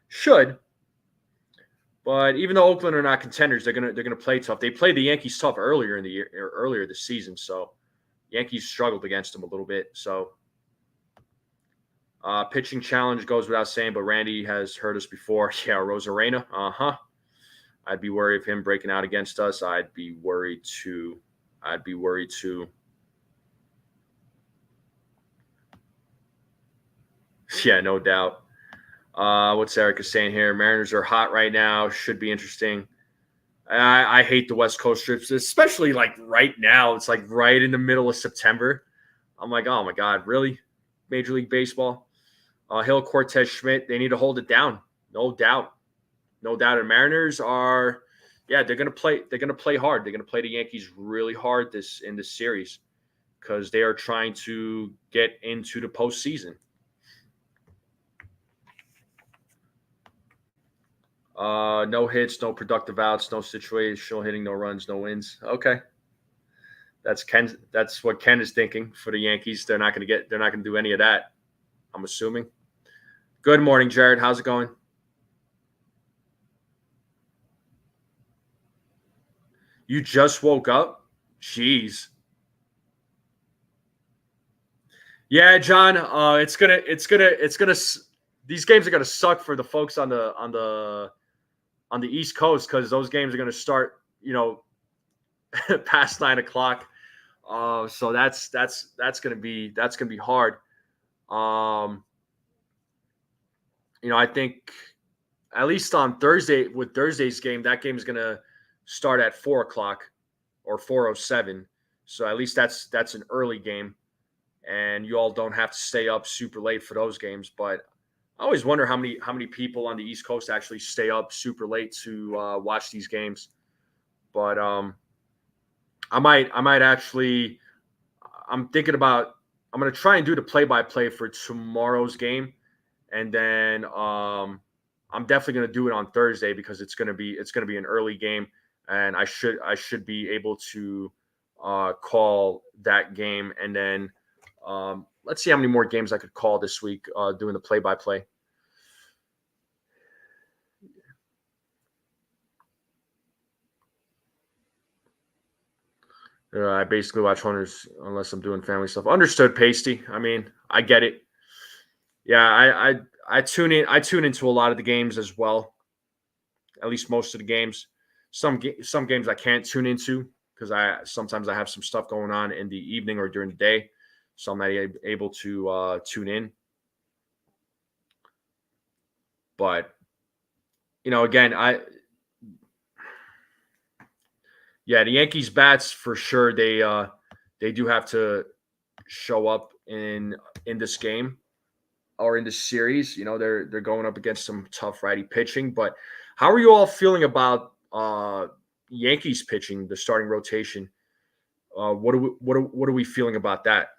Should, but even though Oakland are not contenders, they're gonna play tough. They played the Yankees tough earlier in the year, or earlier this season, so Yankees struggled against them a little bit. So pitching challenge goes without saying, but Randy has hurt us before. Yeah, Rosarena. I'd be worried of him breaking out against us. I'd be worried too. Yeah, no doubt. What's Erica saying here? Mariners are hot right now. Should be interesting. I hate the West Coast trips, especially like right now. It's like right in the middle of September. I'm like, oh my God, really? Major League Baseball. Hill, Cortez, Schmidt, they need to hold it down. No doubt. No doubt. And Mariners are, yeah, they're gonna play hard. They're gonna play the Yankees really hard in this series. because they are trying to get into the postseason. No hits, no productive outs, no situational hitting, no runs, no wins. Okay. That's Ken. That's what Ken is thinking for the Yankees. They're not going to do any of that, I'm assuming. Good morning, Jared. How's it going? You just woke up? Jeez. Yeah, John. It's gonna. These games are gonna suck for the folks on the East Coast because those games are gonna start, past 9 o'clock. So that's gonna be hard. Um, I think at least on Thursday with Thursday's game, that game is gonna start at 4 o'clock or 4:07. So at least that's an early game, and you all don't have to stay up super late for those games. But I always wonder how many people on the East Coast actually stay up super late to watch these games. But I might actually. I'm thinking about. I'm gonna try and do the play-by-play for tomorrow's game, and then I'm definitely gonna do it on Thursday because it's gonna be an early game, and I should be able to call that game, and then let's see how many more games I could call this week doing the play-by-play. I basically watch hunters unless I'm doing family stuff. Understood, Pasty. I mean, I get it. Yeah, I tune in. I tune into a lot of the games as well. At least most of the games. Some games I can't tune into because I sometimes I have some stuff going on in the evening or during the day, so I'm not able to tune in. But again, the Yankees bats for sure. They do have to show up in this game or in this series. They're going up against some tough righty pitching. But how are you all feeling about Yankees pitching, the starting rotation? What are we feeling about that?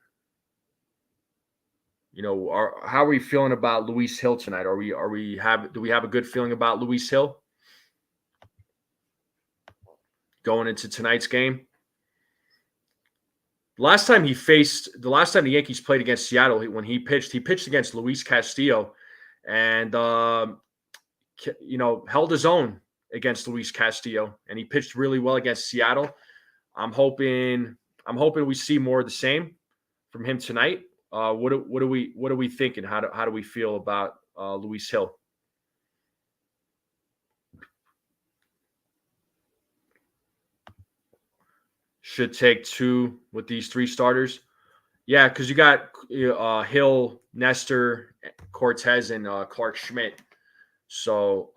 How are we feeling about Luis Hill tonight? Do we have a good feeling about Luis Hill going into tonight's game? The last time the Yankees played against Seattle, when he pitched against Luis Castillo, and held his own against Luis Castillo, and he pitched really well against Seattle. I'm hoping we see more of the same from him tonight. What are we thinking? How do we feel about Luis Hill? Should take two with these three starters. Yeah, because you got Hill, Nestor, Cortez, and Clark Schmidt. So,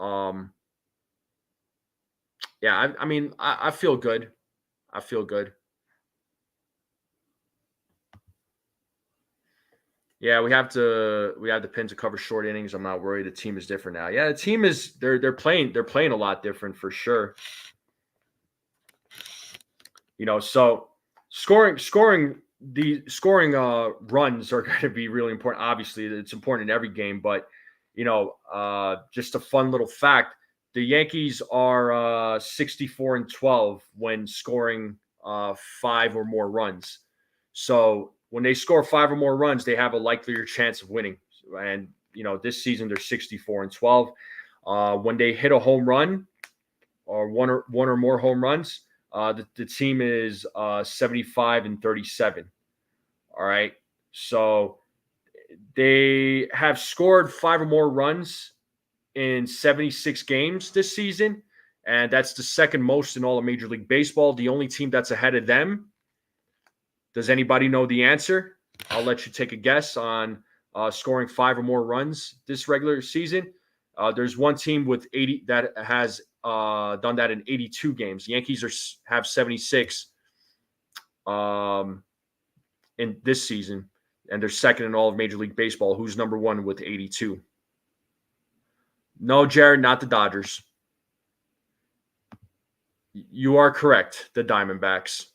yeah, I mean, I feel good. I feel good. Yeah, we have the pin to cover short innings. I'm not worried. The team is different now. Yeah, the team is they're playing a lot different for sure. So scoring runs are going to be really important. Obviously, it's important in every game, but just a fun little fact: the Yankees are 64-12 when scoring 5 or more runs. So when they score 5 or more runs, they have a likelier chance of winning. And this season they're 64-12. When they hit a home run or one or more home runs, the team is 75-37. All right. So they have scored 5 or more runs in 76 games this season, and that's the second most in all of Major League Baseball. The only team that's ahead of them. Does anybody know the answer? I'll let you take a guess on scoring 5 or more runs this regular season. There's one team with 80 that has done that in 82 games. The Yankees have 76 in this season, and they're second in all of Major League Baseball. Who's number one with 82? No, Jared, not the Dodgers. You are correct. The Diamondbacks.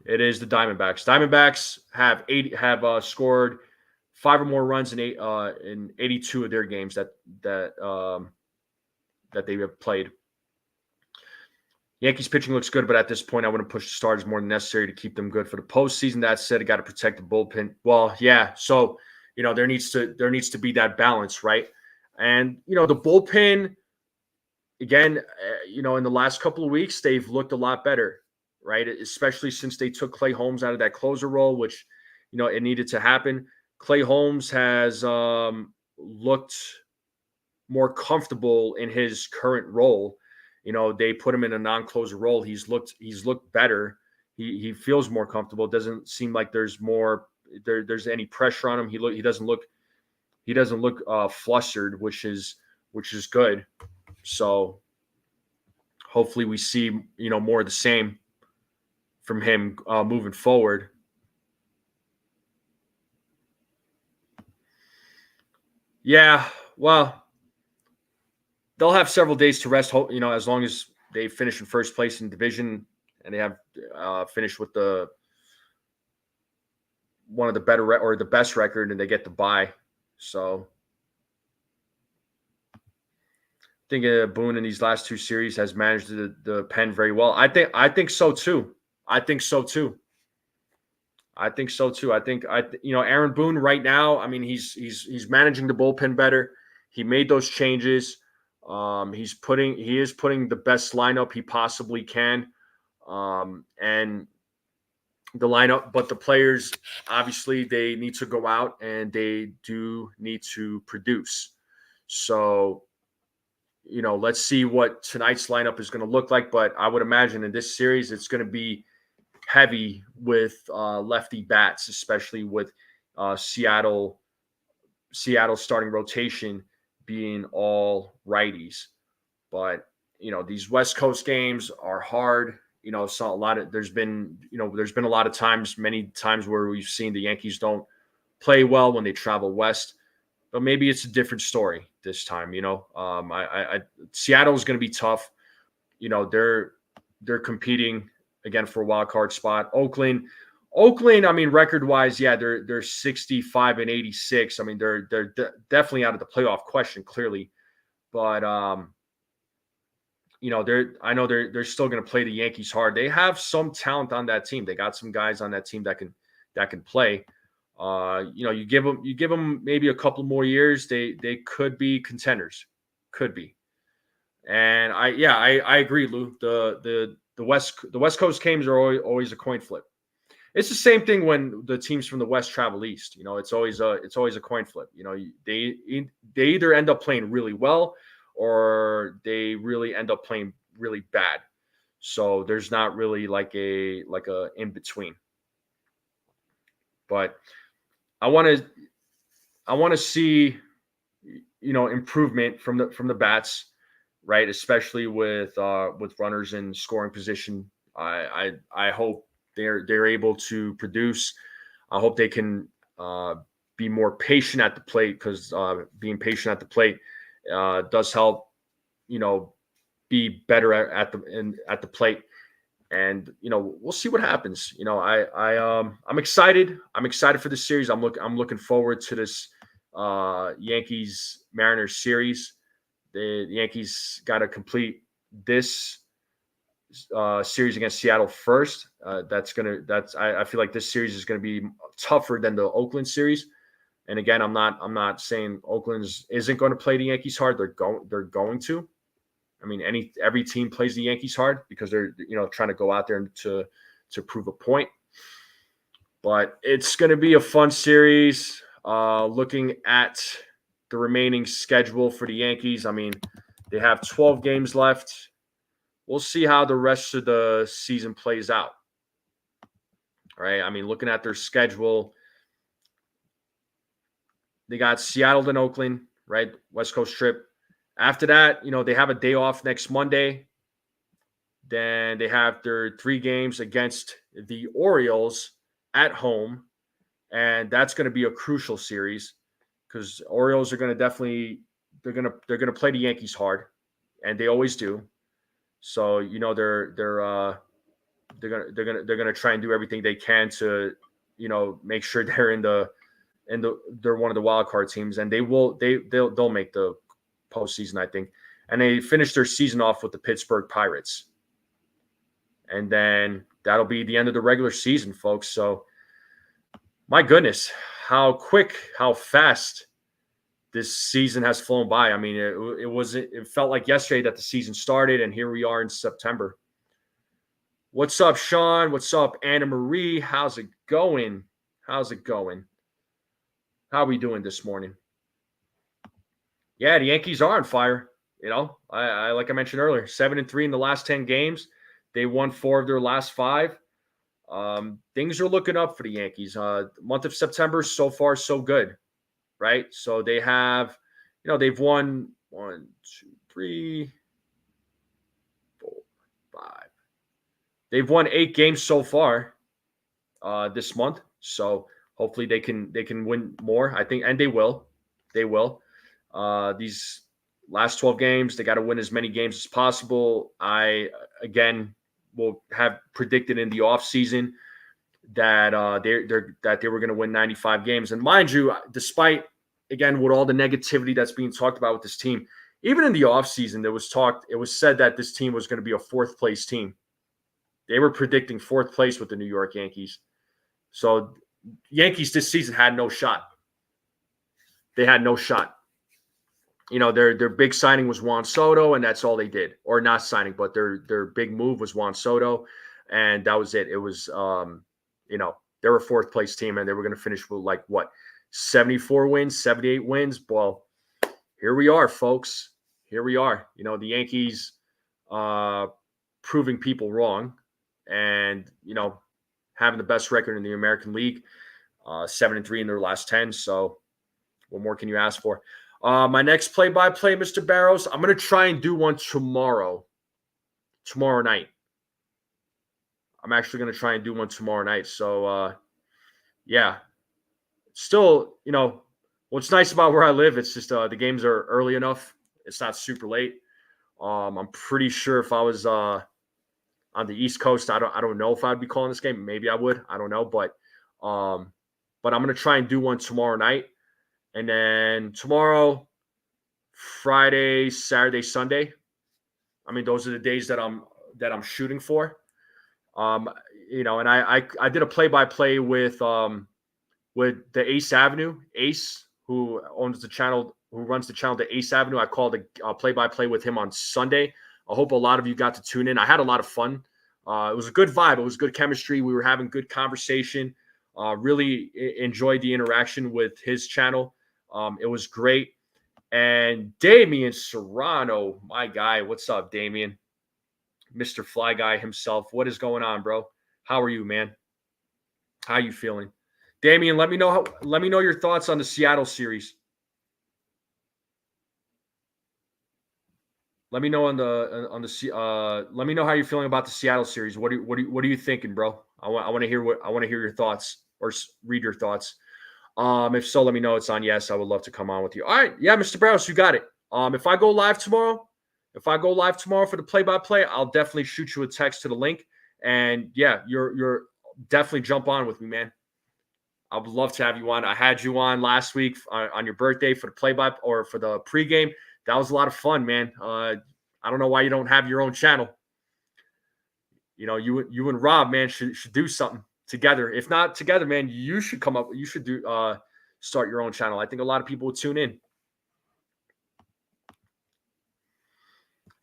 It is the Diamondbacks. Diamondbacks have scored 5 or more runs in 82 of their games that they have played. Yankees pitching looks good, but at this point, I wouldn't push the starters more than necessary to keep them good for the postseason. That said, I got to protect the bullpen. Well, yeah. So there needs to be that balance, right? And the bullpen again. In the last couple of weeks, they've looked a lot better, right? Especially since they took Clay Holmes out of that closer role, which it needed to happen. Clay Holmes has looked more comfortable in his current role. They put him in a non-closer role. He's looked better. He feels more comfortable. It doesn't seem like there's any pressure on him. He doesn't look flustered, which is good. So hopefully we see more of the same from him moving forward. Yeah, well, they'll have several days to rest. As long as they finish in first place in division and they have finished with one of the better or the best record, and they get the bye. So I think Boone in these last two series has managed the pen very well. I think so too. I think Aaron Boone right now. I mean, he's managing the bullpen better. He made those changes. He is putting the best lineup he possibly can, and the lineup. But the players, obviously, they need to go out and they do need to produce. So, let's see what tonight's lineup is going to look like. But I would imagine in this series, it's going to be heavy with lefty bats, especially with Seattle starting rotation being all righties. But these West Coast games are hard. So there's been a lot of times, many times where we've seen the Yankees don't play well when they travel west. But maybe it's a different story this time. Seattle is going to be tough. They're competing again for a wild card spot. Oakland, I mean, record wise, yeah, they're 65 and 86. I mean, they're definitely out of the playoff question, clearly. But I know they're still going to play the Yankees hard. They have some talent on that team. They got some guys on that team that can play. You give them maybe a couple more years, they could be contenders, could be. And I agree, Lou. The West Coast games are always a coin flip. It's the same thing when the teams from the West travel east. It's always a coin flip. They either end up playing really well or they really end up playing really bad. So there's not really like a in between. But I want to see improvement from the bats, right? Especially with runners in scoring position. I hope they're able to produce. I hope they can be more patient at the plate, because being patient at the plate does help. Be better at the plate. And we'll see what happens. I'm excited. I'm excited for this series. I'm looking forward to this Yankees Mariners series. The Yankees got to complete this series against Seattle first. I feel like this series is gonna be tougher than the Oakland series. And again, I'm not saying Oakland isn't going to play the Yankees hard. They're going to. I mean, every team plays the Yankees hard because they're trying to go out there to prove a point. But it's going to be a fun series. Looking at the remaining schedule for the Yankees, I mean, they have 12 games left. We'll see how the rest of the season plays out. All right. I mean, looking at their schedule, they got Seattle and Oakland, right? West Coast trip. After that, they have a day off next Monday. Then they have their 3 games against the Orioles at home. And that's going to be a crucial series because Orioles are going to they're going to play the Yankees hard, and they always do. So, they're they're gonna try and do everything they can to, make sure they're one of the wild card teams, and they'll make the postseason, I think. And they finished their season off with the Pittsburgh Pirates, and then that'll be the end of the regular season, folks. So, my goodness, how quick, how fast this season has flown by. I mean, it felt like yesterday that the season started, and here we are in September. What's up, Sean? What's up, Anna Marie? How's it going? How are we doing this morning? Yeah, the Yankees are on fire. I like I mentioned earlier, 7-3 in the last 10 games. They won 4 of their last 5. Things are looking up for the Yankees. The month of September, so far, so good, right? So they have, they've won 1, 2, 3, 4, 5. They've won 8 games so far this month. So hopefully they can win more, I think, and they will. They will. These last 12 games, they got to win as many games as possible. I, again, will have predicted in the offseason that they were going to win 95 games. And mind you, despite, again, with all the negativity that's being talked about with this team, even in the offseason, it was said that this team was going to be a 4th place team. They were predicting 4th place with the New York Yankees. So Yankees this season had no shot. They had no shot. Their big signing was Juan Soto, and that's all they did. Or not signing, but their big move was Juan Soto, and that was it. It was, they were a 4th place team, and they were going to finish with 74 wins, 78 wins. Well, here we are, folks. Here we are. The Yankees proving people wrong, and having the best record in the American League, 7-3 in their last 10. So, what more can you ask for? My next play-by-play, Mr. Barrows, I'm going to try and do one tomorrow night. I'm actually going to try and do one tomorrow night. So, yeah. Still, what's nice about where I live, it's just the games are early enough. It's not super late. I'm pretty sure if I was on the East Coast, I don't know if I'd be calling this game. Maybe I would. I don't know. But I'm going to try and do one tomorrow night. And then tomorrow, Friday, Saturday, Sunday. I mean, those are the days that I'm shooting for. And I did a play-by-play with the Ace Avenue, Ace, who runs the channel, the Ace Avenue. I called a play-by-play with him on Sunday. I hope a lot of you got to tune in. I had a lot of fun. It was a good vibe. It was good chemistry. We were having good conversation. Really enjoyed the interaction with his channel. It was great. And Damian Serrano, my guy. What's up, Damian? Mr. Fly Guy himself. What is going on, bro? How are you, man? How you feeling? Damian, let me know your thoughts on the Seattle series. Let me know let me know how you're feeling about the Seattle series. What are you thinking, bro? I want to hear your thoughts or read your thoughts. If so, let me know. It's on yes. I would love to come on with you. All right. Yeah, Mr. Barrows, you got it. If I go live tomorrow for the play-by-play, I'll definitely shoot you a text to the link. And yeah, you're definitely jump on with me, man. I would love to have you on. I had you on last week on your birthday for the play-by or for the pregame. That was a lot of fun, man. I don't know why you don't have your own channel. You and Rob, man, should do something together. If not together, man, you should come up. You should start your own channel. I think a lot of people will tune in.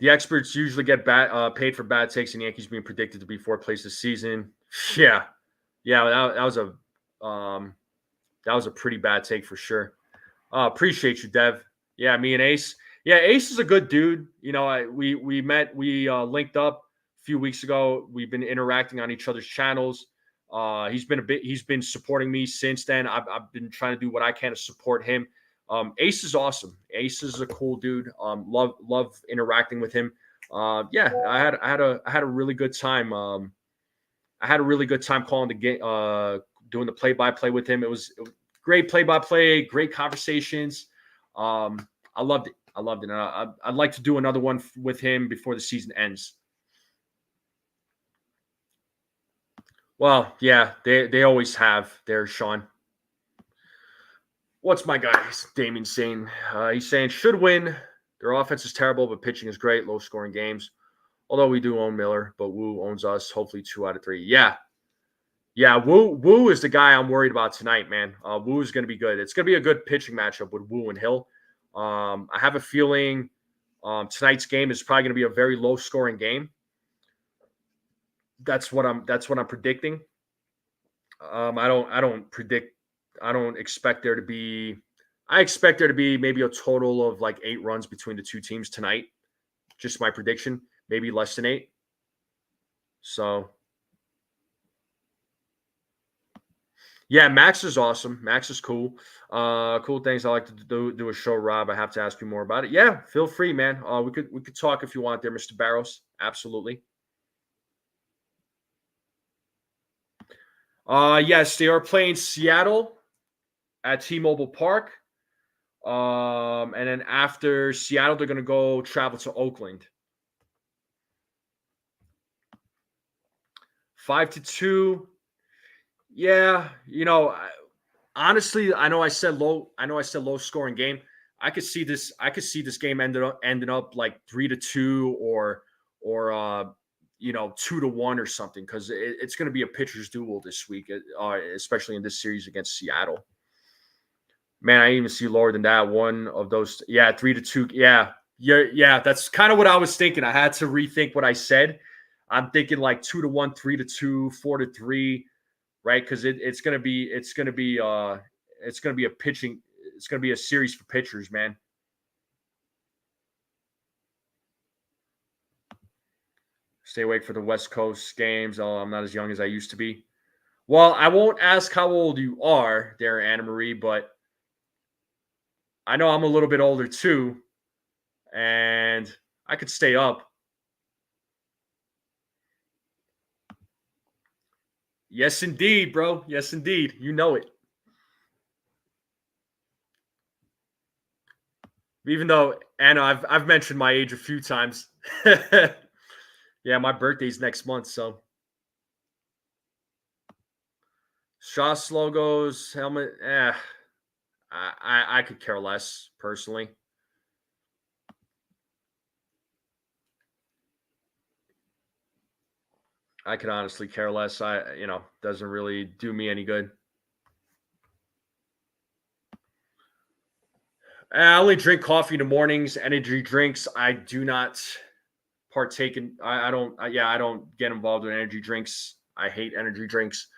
The experts usually get paid for bad takes, and Yankees being predicted to be 4th place this season. Yeah, that was a pretty bad take for sure. Appreciate you, Dev. Yeah, me and Ace. Yeah, Ace is a good dude. We met, we linked up a few weeks ago. We've been interacting on each other's channels. He's been supporting me since then. I've been trying to do what I can to support him. Ace is awesome. Ace is a cool dude. Love interacting with him. Yeah, I had a really good time. I had a really good time calling the game, doing the play-by-play with him. It was great play-by-play, great conversations. I loved it. And I'd like to do another one with him before the season ends. Well, yeah, they always have there, Sean. What's my guy? Damien saying? He's saying should win. Their offense is terrible, but pitching is great. Low scoring games. Although we do own Miller, but Wu owns us. Hopefully 2 out of 3. Yeah. Yeah, Wu is the guy I'm worried about tonight, man. Wu is going to be good. It's going to be a good pitching matchup with Wu and Hill. I have a feeling tonight's game is probably going to be a very low scoring game. That's what I'm predicting. I don't expect there to be. I expect there to be maybe a total of like 8 runs between the two teams tonight. Just my prediction, maybe less than 8. So yeah, Max is awesome. Max is cool. Cool things I like to do a show, Rob. I have to ask you more about it. Yeah, feel free, man. We could talk if you want there, Mr. Barros. Absolutely. Yes, they are playing Seattle at T-Mobile Park. And then after Seattle, they're gonna go travel to Oakland. 5-2. Yeah, honestly, I know I said low. I know I said low scoring game. I could see this. I could see this game ending up like 3-2 or 2-1 or something because it's going to be a pitcher's duel this week, especially in this series against Seattle. Man, I even see lower than that. One of those, yeah, 3-2. Yeah. That's kind of what I was thinking. I had to rethink what I said. I'm thinking like 2-1, 3-2, 4-3, right? Because it's gonna be a pitching. It's gonna be a series for pitchers, man. Stay awake for the West Coast games. Oh, I'm not as young as I used to be. Well, I won't ask how old you are there, Anna Marie, but I know I'm a little bit older too, and I could stay up. Yes, indeed, bro. Yes, indeed. You know it. Even though Anna, I've mentioned my age a few times. Yeah, my birthday's next month, so Shaw's logos, helmet. I could care less personally. I could honestly care less. Doesn't really do me any good. I only drink coffee in the mornings. Energy drinks, I do not partake in. I don't. I don't get involved with energy drinks. I hate energy drinks.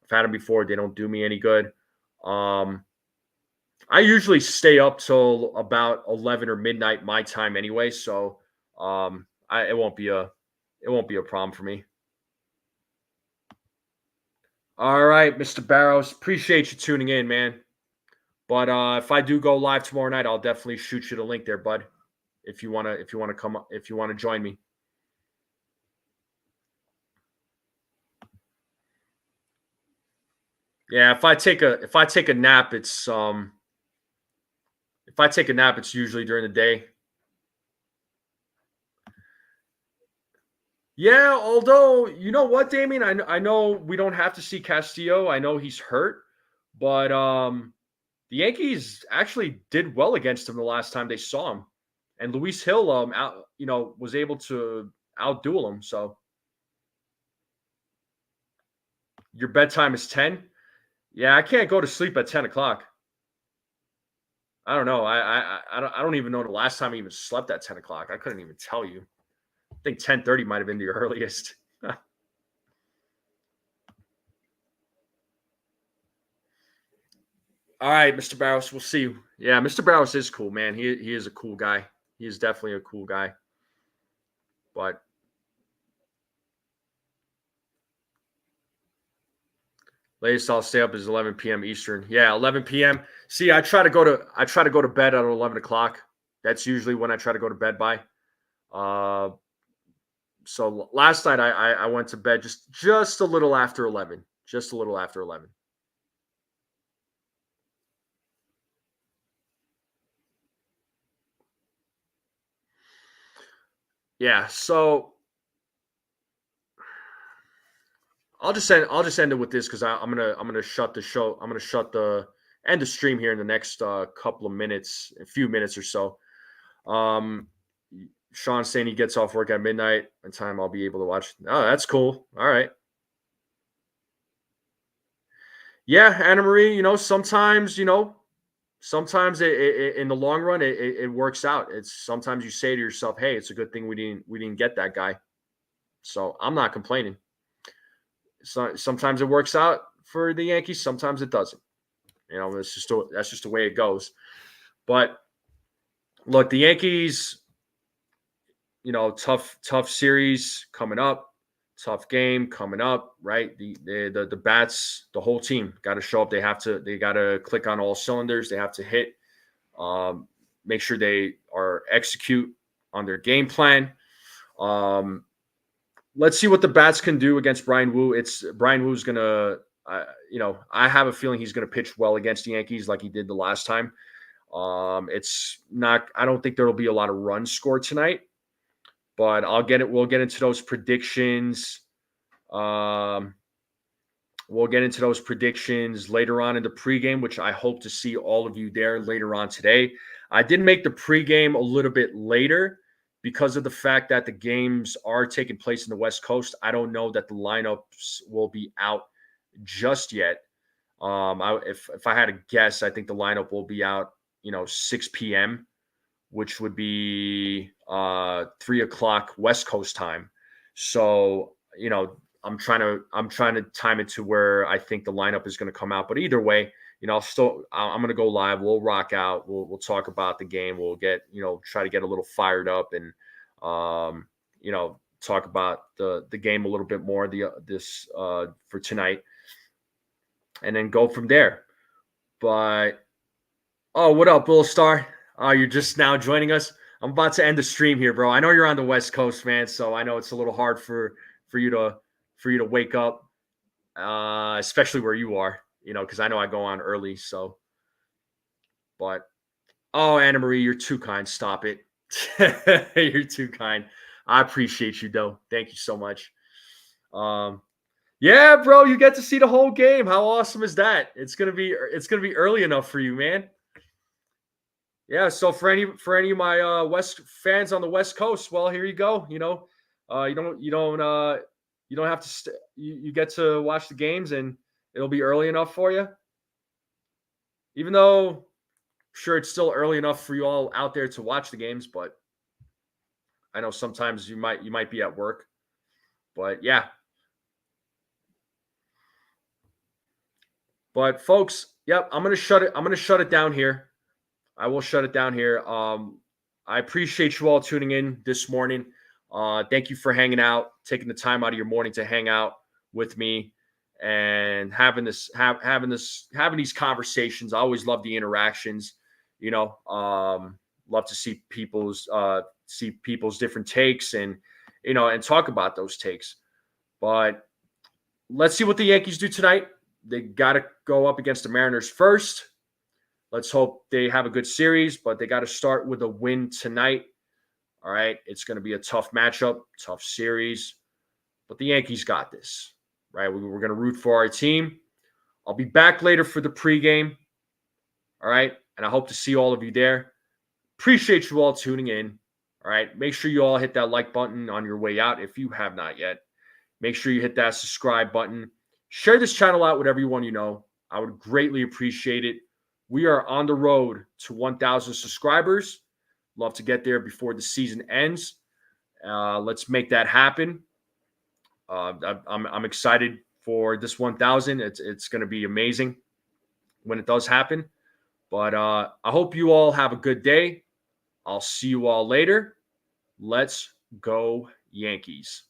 I've had them before. They don't do me any good. Um, I usually stay up till about 11 or midnight my time anyway. So it won't be a problem for me. All right, Mr. Barrows, appreciate you tuning in, man. But if I do go live tomorrow night, I'll definitely shoot you the link there, bud. If you wanna join me. Yeah, if I take a nap, it's usually during the day. Yeah, although you know what, Damien, I know we don't have to see Castillo. I know he's hurt, but the Yankees actually did well against him the last time they saw him, and Luis Hill was able to outduel him. So your bedtime is 10. Yeah, I can't go to sleep at 10 o'clock. I don't know. I don't even know the last time I even slept at 10 o'clock. I couldn't even tell you. I think 10:30 might have been the earliest. All right, Mr. Barros, we'll see you. Yeah, Mr. Barros is cool, man. He is a cool guy. He is definitely a cool guy. But latest I'll stay up is 11 p.m. Eastern. Yeah, 11 p.m. See, I try to go to bed at 11 o'clock. That's usually when I try to go to bed by. Uh, so last night I went to bed just a little after 11. Just a little after 11. Yeah. So I'll just end it with this because I'm gonna shut the show. I'm gonna end the stream here in the next couple of minutes, a few minutes or so. Um, Sean saying he gets off work at midnight. In time I'll be able to watch. Oh, that's cool. All right. Yeah, Anna Marie. Sometimes in the long run it works out. It's sometimes you say to yourself, "Hey, it's a good thing we didn't get that guy." So I'm not complaining. So sometimes it works out for the Yankees, sometimes it doesn't. That's just the way it goes. But look, the Yankees, tough series coming up, tough game coming up, right? The bats, the whole team got to show up. They got to click on all cylinders. They have to hit, um, make sure they are execute on their game plan. Um, let's see what the bats can do against Brian Wu. It's Brian Wu's gonna, I have a feeling he's gonna pitch well against the Yankees like he did the last time. It's not. I don't think there will be a lot of runs scored tonight, but We'll get into those predictions. Um, we'll get into those predictions later on in the pregame, which I hope to see all of you there later on today. I did make the pregame a little bit later because of the fact that the games are taking place in the West Coast. I don't know that the lineups will be out just yet. If I had to guess, I think the lineup will be out, 6 p.m., which would be 3 o'clock West Coast time. So, I'm trying to time it to where I think the lineup is going to come out. But either way, I'm going to go live. We'll rock out. We'll talk about the game. We'll get, try to get a little fired up and, talk about the game a little bit more for tonight, and then go from there. But what up, Bull Star? You're just now joining us. I'm about to end the stream here, bro. I know you're on the West Coast, man, so I know it's a little hard for you to wake up, especially where you are, because I know I go on early. So, but Anna Marie, you're too kind. Stop it. You're too kind. I appreciate you, though. Thank you so much. Yeah, bro, you get to see the whole game. How awesome is that? It's gonna be early enough for you, man. Yeah, so for any of my West fans on the West Coast, well, here you go. You don't have to. You get to watch the games, and it'll be early enough for you. Even though, sure, it's still early enough for you all out there to watch the games, but I know sometimes you might be at work. But yeah. But folks, yep, I'm gonna shut it down here. I will shut it down here. I appreciate you all tuning in this morning. Thank you for hanging out, taking the time out of your morning to hang out with me and having these conversations. I always love the interactions. Love to see people's different takes and talk about those takes. But let's see what the Yankees do tonight. They got to go up against the Mariners first. Let's hope they have a good series, but they got to start with a win tonight. All right. It's going to be a tough matchup, tough series, but the Yankees got this, right? We're going to root for our team. I'll be back later for the pregame. All right. And I hope to see all of you there. Appreciate you all tuning in. All right. Make sure you all hit that like button on your way out if you have not yet. Make sure you hit that subscribe button. Share this channel out with everyone you know. I would greatly appreciate it. We are on the road to 1,000 subscribers. Love to get there before the season ends. Let's make that happen. I'm excited for this 1,000. It's going to be amazing when it does happen. But I hope you all have a good day. I'll see you all later. Let's go Yankees.